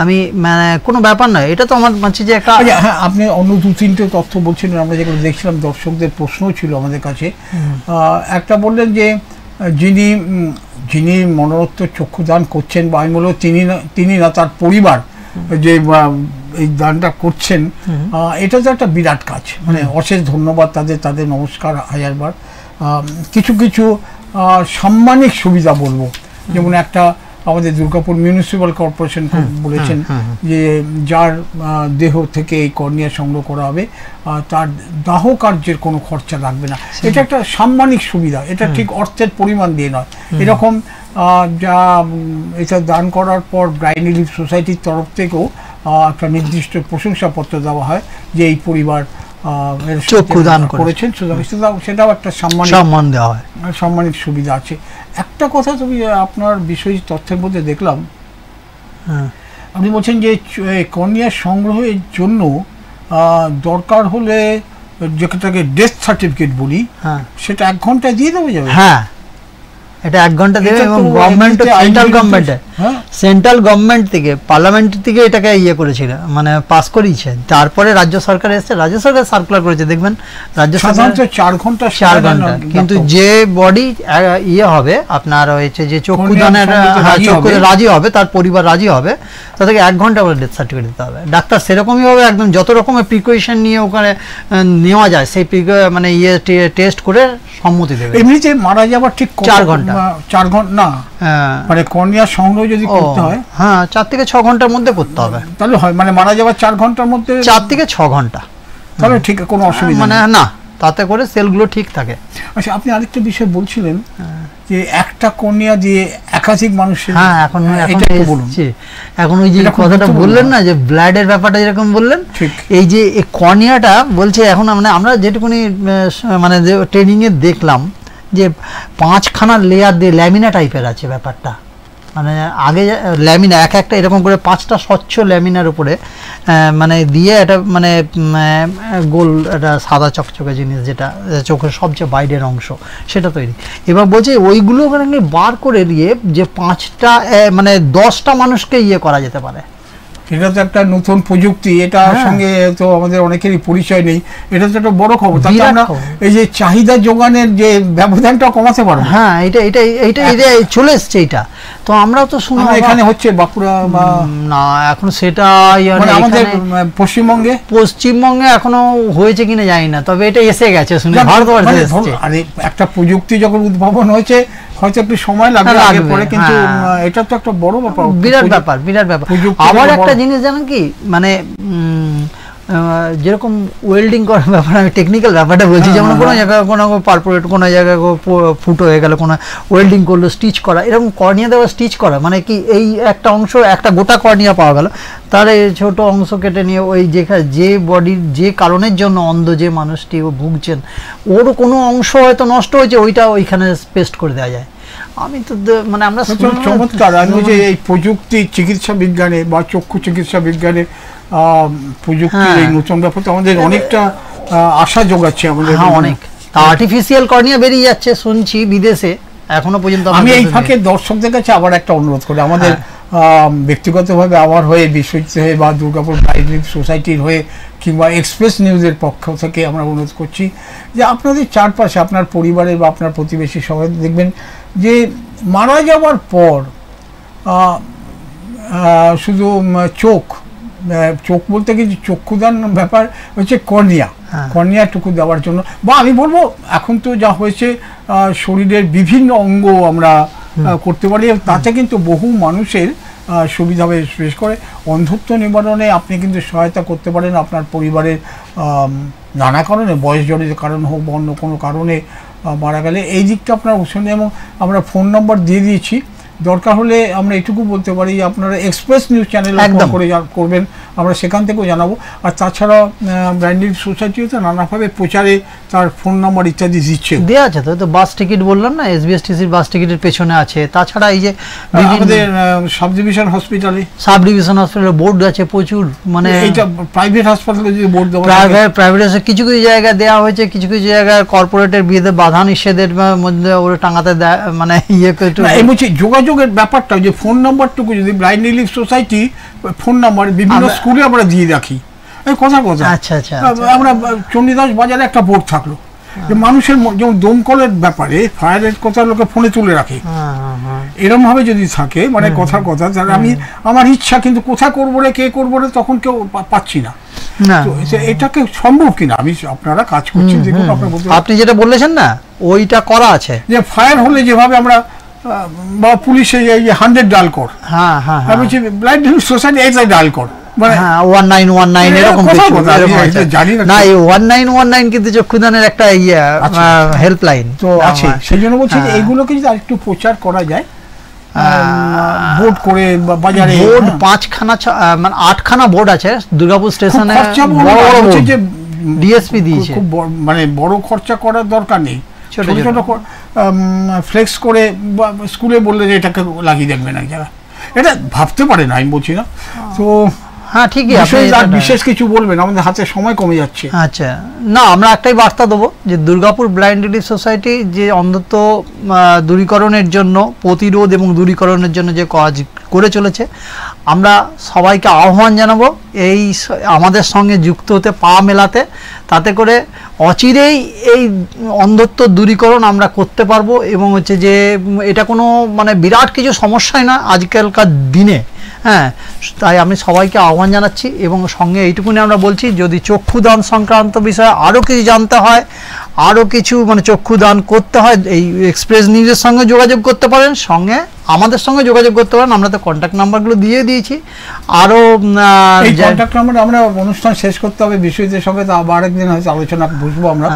আমি মানে কোনো ব্যাপার নয়, এটা তো আমার মাঝে যে একটা। হ্যাঁ, আপনি অন্য 2-3টে তথ্য বলছিলেন, আমরা যেগুলো দেখছিলাম, দর্শকদের প্রশ্নও ছিল আমাদের কাছে। একটা বললেন যে যিনি মরণোত্ত চক্ষুদান করছেন, বা আমি বলবো তিনি না, তার পরিবার যে এই দানটা করছেন, এটা তো একটা বিরাট কাজ, মানে অশেষ ধন্যবাদ তাদের নমস্কার হাজারবার। কিছু কিছু সাম্মানিক সুবিধা বলবো, যেমন একটা আমাদের দুর্গাপুর মিউনিসিপ্যাল কর্পোরেশন বলেছেন যে যার দেহ থেকে এই কর্নিয়া সংগ্রহ করা হবে তার দাহ কার্যের কোনো খরচা লাগবে না। এটা একটা সাম্মানিক সুবিধা, এটা ঠিক অর্থের পরিমাণ দিয়ে নয়। এরকম যা এটা দান করার পর ব্লাইন্ড রিলিফ সোসাইটির তরফ থেকেও একটা নির্দিষ্ট প্রশংসাপত্র দেওয়া হয় যে এই পরিবার চক্ষুদান করেছেন, সেটাও একটা সম্মান দেওয়া হয়, সাম্মানিক সুবিধা আছে। একটা কথা তুমি আপনার বিষয় তথ্যের মধ্যে দেখলাম, আপনি বলছেন যে কর্নিয়া সংগ্রহের জন্য দরকার হলে যেটাকে ডেথ সার্টিফিকেট বলি, সেটা 1 ঘন্টায় দিয়ে দেওয়া যাবে? হ্যাঁ, এটা 1 ঘন্টা দেবে, এবং গভর্নমেন্ট, সেন্ট্রাল গভর্নমেন্ট থেকে, পার্লামেন্ট থেকে এটাকে ইয়ে করেছিল, মানে পাস করিয়েছে, তারপরে রাজ্য সরকার এসেছে, রাজ্য সরকার সার্কুলার করেছে, দেখবেন রাজ্য সরকার 4 ঘন্টা, কিন্তু যে বডি ইয়ে হবে আপনার হয়েছে যে চক্ষুদানের রাজি হবে, তার পরিবার রাজি হবে, তাদেরকে 1 ঘন্টা করে ডেথ সার্টিফিকেট দিতে হবে। ডাক্তার সেরকমই হবে, একদম যত রকমের প্রিকশন নিয়ে ওখানে নেওয়া যায় সেই মানে ইয়ে টেস্ট করে সম্মতি দেবে। এমনিতে মারা যাবার ঠিক 4 ঘন্টা, 4 ঘন্টা না, মানে কর্নিয়া সংগ্রহ যদি করতে হয়, হ্যাঁ 4 থেকে 6 ঘন্টার মধ্যে করতে হবে, তাহলে হয়, মানে মারা যাবার 4 ঘন্টার মধ্যে, 4 থেকে 6 ঘন্টা, তাহলে ঠিক কোনো অসুবিধা মানে না, তাতে করে সেলগুলো ঠিক থাকে। আচ্ছা, আপনি আরেকটা বিষয় বলছিলেন যে একটা কর্নিয়া দিয়ে একাধিক মানুষের, হ্যাঁ এখন এখন ওই যে কথাটা বললেন না যে ব্লাডের ব্যাপারটা যেরকম বললেন, এই যে এই কর্নিয়াটা বলছে এখন আমরা যেটুকুনি মানে ট্রেনিং এ দেখলাম যে 5খানা লেয়ার দিয়ে ল্যামিনা টাইপের আছে ব্যাপারটা, মানে আগে ল্যামিনা একটা এরকম করে 5টা স্বচ্ছ ল্যামিনার উপরে মানে দিয়ে এটা মানে গোল একটা সাদা চকচকে জিনিস, যেটা চোখের সবচেয়ে বাইরের অংশ, সেটা তৈরি। এবার বলছে ওইগুলো বার করে দিয়ে যে 5টা মানে 10টা মানুষকে ইয়ে করা যেতে পারে। এটা তো একটা নতুন প্রযুক্তি, এটার সঙ্গে তো আমাদের অনেকেরই পরিচয় নেই, এটা তো একটা বড় খবর। তাতে আমরা এই যে চাহিদা যোগানের যে ব্যবধানটা কমাতে পারবো। হ্যাঁ, এটা চলে এসছে এটা। তো আমরা তো শুনি এখানে হচ্ছে বাঁকুড়া বা না, এখন সেটা আমাদের পশ্চিমবঙ্গে এখনো হয়েছে কিনা জানি না, তবে এটা এসে গেছে শুনে ভারতবর্ষে এসেছে। আরে একটা প্রযুক্তি যখন উদ্ভাবন হয়েছে হয়তো একটু সময় লাগবে পরে, কিন্তু এটা তো একটা বড় ব্যাপার, বিরাট ব্যাপার। আবার একটা জিনিস জানেন কি, মানে যেরকম ওয়েল্ডিং করার ব্যাপার, আমি টেকনিক্যাল ব্যাপারটা বলছি, যেমন কোনো জায়গায় কোনো পারফোরেট, কোনো জায়গায় ফুটো হয়ে গেল, কোনো ওয়েল্ডিং করলো, স্টিচ করা, এরকম কর্নিয়া দেওয়া স্টিচ করা, মানে কি এই একটা অংশ, একটা গোটা কর্নিয়া পাওয়া গেল, তার এই ছোট অংশ কেটে নিয়ে ওই যে বডির যে কারণের জন্য অন্ধ যে মানুষটি ভুগছেন, ওর কোনো অংশ হয়তো নষ্ট হয়েছে, ওইটা ওইখানে পেস্ট করে দেওয়া যায়। আমি তো মানে আমরা চমৎকার, আমি যে এই প্রযুক্তি চিকিৎসা বিজ্ঞানে বা চক্ষু চিকিৎসা বিজ্ঞানে প্রযুক্তির এই নতুন ব্যাপারটা আমাদের অনেকটা আশা যোগাচ্ছে আমাদের। অনেক আর্টিফিশিয়াল কর্নিয়া বেরিয়ে যাচ্ছে শুনছি বিদেশে, এখনো পর্যন্ত। আমি এই ফাঁকে দর্শকদের কাছে আবার একটা অনুরোধ করি, আমাদের ব্যক্তিগতভাবে আমার হয়ে, বিশ্বজিৎ হয়ে বা দুর্গাপুর ব্লাইন্ড রিলিফ সোসাইটির হয়ে কিংবা এক্সপ্রেস নিউজের পক্ষ থেকে আমরা অনুরোধ করছি যে আপনাদের চারপাশে আপনার পরিবারের বা আপনার প্রতিবেশী সবাই দেখবেন যে মারা যাওয়ার পর শুধু চোখ বলতে কিছু চক্ষুদান ব্যাপার হচ্ছে কর্নিয়াটুকু দেওয়ার জন্য, বা আমি বলবো এখন তো যা হয়েছে শরীরের বিভিন্ন অঙ্গ আমরা করতে পারি, তাতে কিন্তু বহু মানুষের সুবিধা হবে। বিশেষ করে অন্ধত্ব নিবারণে আপনি কিন্তু সহায়তা করতে পারেন আপনার পরিবারের নানা কারণে, বয়সজনিত কারণ হোক বা অন্য কোনো কারণে মারা গেলে, এই দিকটা আপনার উৎসাহ। এবং আমরা ফোন নম্বর দিয়ে দিয়েছি, দরকার হলে আমরা এটুকু বলতে পারি আপনারা এক্সপ্রেস নিউজ চ্যানেল করে করবেন, আমরা সেখান থেকেও জানাবো। আর তাছাড়া ব্লাইন্ড রিলিফ সোসাইটিও তো নানাভাবে প্রচারে তার ফোন নাম্বার ইত্যাদি দিচ্ছে, দেওয়া আছে। তো বাস টিকিট বললাম না, এসবিএসটিসির বাস টিকিটের পেছনে আছে। তাছাড়া এই যে আমাদের সাব ডিভিশন হসপিটালে বোর্ড আছে প্রচুর, মানে এইটা প্রাইভেট হাসপাতালে যদি বোর্ড দেওয়া, প্রাইভেট কিছু কিছু জায়গায় দেওয়া হয়েছে, কিছু কিছু জায়গায় কর্পোরেটের বিয়েতে বাধা নিষেধের মধ্যে ওরা টাঙাতে দেয়, মানে যোগাযোগের ব্যাপারটা যে ফোন নাম্বারটুকু যদি blind relief society phone number বিভিন্ন স্কুলে আমরা দিয়ে রাখি, কথা আচ্ছা আচ্ছা, আমরা চণ্ডীদাস বাজারে একটা বোর্ড থাকলো যে মানুষের যেমন দমকলের ব্যাপারে ফায়ারের কথা লোকে ফোনে তুলে রাখে, এরকম ভাবে যদি থাকে, মানে কথা তাহলে আমি আমার ইচ্ছা কিন্তু কোথায় করবো রে, কে করবো রে, তখন কেউ পাচ্ছি না। এটাকে সম্ভব কিনা, আমি আপনারা কাজ করছেন দেখুন, আপনি যেটা বলেছেন না ওইটা করা আছে, যে ফায়ার হলে যেভাবে আমরা বা পুলিশে 100 ডাল কর, আমি বলছি ব্লাইন্ড রিলিফ সোসাইটি এইটাই ডাল কর, মানে 1919 এরকম জানি না, এই 1919 কিন্তু চক্ষুদানের একটা হেল্পলাইন তো আছে, সেই জন্য বলছি এইগুলোকে যদি আরেকটু প্রচার করা যায়, বোর্ড করে বাজারে, বোর্ড 5খানা মানে 8খানা বোর্ড আছে দুর্গাপুর স্টেশনে, যে ডিএসপি দিয়েছে, খুব মানে বড় খরচা করার দরকার নেই, ছোট ছোট ফ্লেক্স করে স্কুলে বললে যে এটাকে লাগিয়ে দেখবেন এক জায়গা, এটা ভাবতে পারে না, আমি বলছি না। তো হ্যাঁ ঠিকই, বিশেষ কিছু বলবেন, আমাদের হাতে সময় কমে যাচ্ছে। আচ্ছা, না আমরা একটাই বার্তা দেবো যে দুর্গাপুর ব্লাইন্ড রিলিফ সোসাইটি যে অন্ধত্ব দূরীকরণের জন্য, প্রতিরোধ এবং দূরীকরণের জন্য যে কাজ করে চলেছে, আমরা সবাইকে আহ্বান জানাবো এই আমাদের সঙ্গে যুক্ত হতে, পা মেলাতে, তাতে করে অচিরেই এই অন্ধত্ব দূরীকরণ আমরা করতে পারবো। এবং হচ্ছে যে এটা কোনো মানে বিরাট কিছু সমস্যাই না আজকালকার দিনে, হ্যাঁ। তাই আমি সবাইকে আহ্বান জানাচ্ছি, এবং সঙ্গে এইটুকুনি আমরা বলছি, যদি চক্ষুদান সংক্রান্ত বিষয়ে আরও কিছু জানতে হয়, আরও কিছু মানে চক্ষুদান করতে হয়, এই এক্সপ্রেস নিউজের সঙ্গে যোগাযোগ করতে পারেন, সঙ্গে আমাদের সঙ্গে যোগাযোগ করতে পারেন, আমরা তো কন্ট্যাক্ট নাম্বারগুলো দিয়ে দিয়েছি। আরও এই কন্ট্যাক্ট নাম্বার, আমরা অনুষ্ঠান শেষ করতে হবে, বিষয়দের সঙ্গে তো আবার একদিন হয়তো আলোচনা বুঝবো আমরা।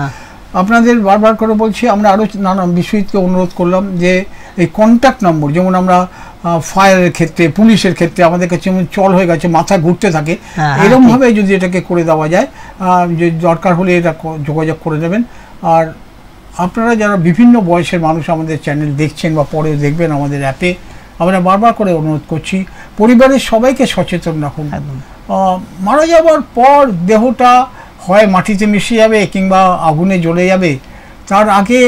আপনাদের বারবার করে বলছি, আমরা আরও নানা বিষয়কে অনুরোধ করলাম যে এই কন্ট্যাক্ট নম্বর, যেমন আমরা ফায়ারের ক্ষেত্রে, পুলিশের ক্ষেত্রে আমাদের কাছে যেমন চল হয়ে গেছে, মাথা ঘুরতে থাকে, এরকমভাবে যদি এটাকে করে দেওয়া যায়, যে দরকার হলে এটা যোগাযোগ করে নেবেন। আর আপনারা যারা বিভিন্ন বয়সের মানুষ আমাদের চ্যানেল দেখছেন বা পরে দেখবেন আমাদের অ্যাপে, আমরা বারবার করে অনুরোধ করছি পরিবারের সবাইকে সচেতন রাখুন। মারা যাওয়ার পর দেহটা হয় মাটিতে মিশে যাবে কিংবা আগুনে জ্বলে যাবে, তার আগে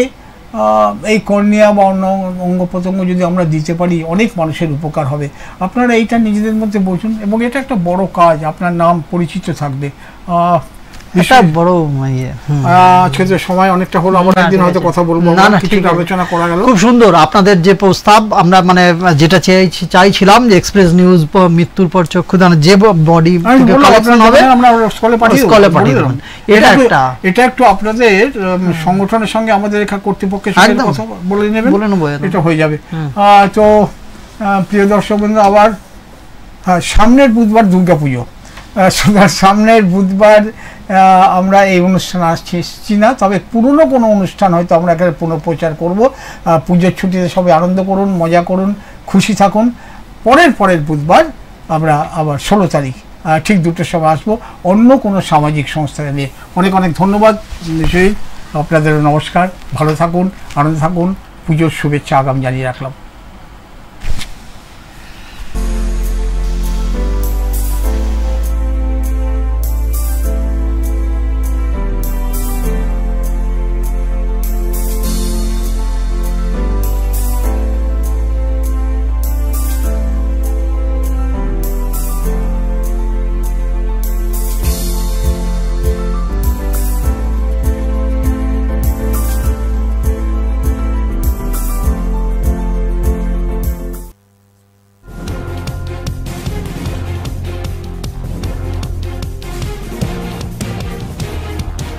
এই কর্নিয়া বা অন্য অঙ্গ প্রত্যঙ্গ যদি আমরা দিতে পারি, অনেক মানুষের উপকার হবে। আপনারা এইটা নিজেদের মধ্যে বোঝুন, এবং এটা একটা বড় কাজ, আপনার নাম পরিচিত থাকবে। এটা বড় ইয়ে। আজকে যে সময় অনেকটা হলো, আমরা একদিন হয়তো কথা বলবো, কিছু আলোচনা করা গেল। খুব সুন্দর আপনাদের যে প্রস্তাব, আমরা মানে যেটা চাইছিলাম যে এক্সপ্রেস নিউজ মৃত্যুর পর চক্ষুদান যে বডি কালেকশন হবে আমরা স্কলে পাঠিয়ে দেব। এটা একটু আপনাদের সংগঠনের সঙ্গে আমাদের এখানে কর্তৃপক্ষের সঙ্গে কথা বলে নেবেন, এটা হয়ে যাবে। তো প্রিয় দর্শক বন্ধু, আবার সামনের বুধবার দুর্গাপুজো, সামনের বুধবার আমরা এই অনুষ্ঠান আসছি না, তবে পুরনো কোনো অনুষ্ঠান হয়তো আমরা এখানে পুনঃপ্রচার করব। পুজোর ছুটিতে সবাই আনন্দ করুন, মজা করুন, খুশি থাকুন। পরের বুধবার আমরা আবার 16 তারিখ ঠিক 2টোর সময় আসবো অন্য কোনো সামাজিক সংস্থাকে নিয়ে। অনেক অনেক ধন্যবাদ নিশ্চয়ই, আপনাদের নমস্কার, ভালো থাকুন, আনন্দ থাকুন, পুজোর শুভেচ্ছা আগাম জানিয়ে রাখলাম।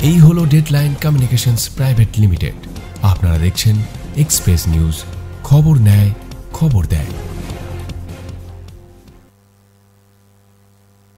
এই হলো ডেডলাইন কমিউনিকেশনস প্রাইভেট লিমিটেড। আপনারা দেখছেন এক্সপ্রেস নিউজ, খবর নেয়, খবর দেয়।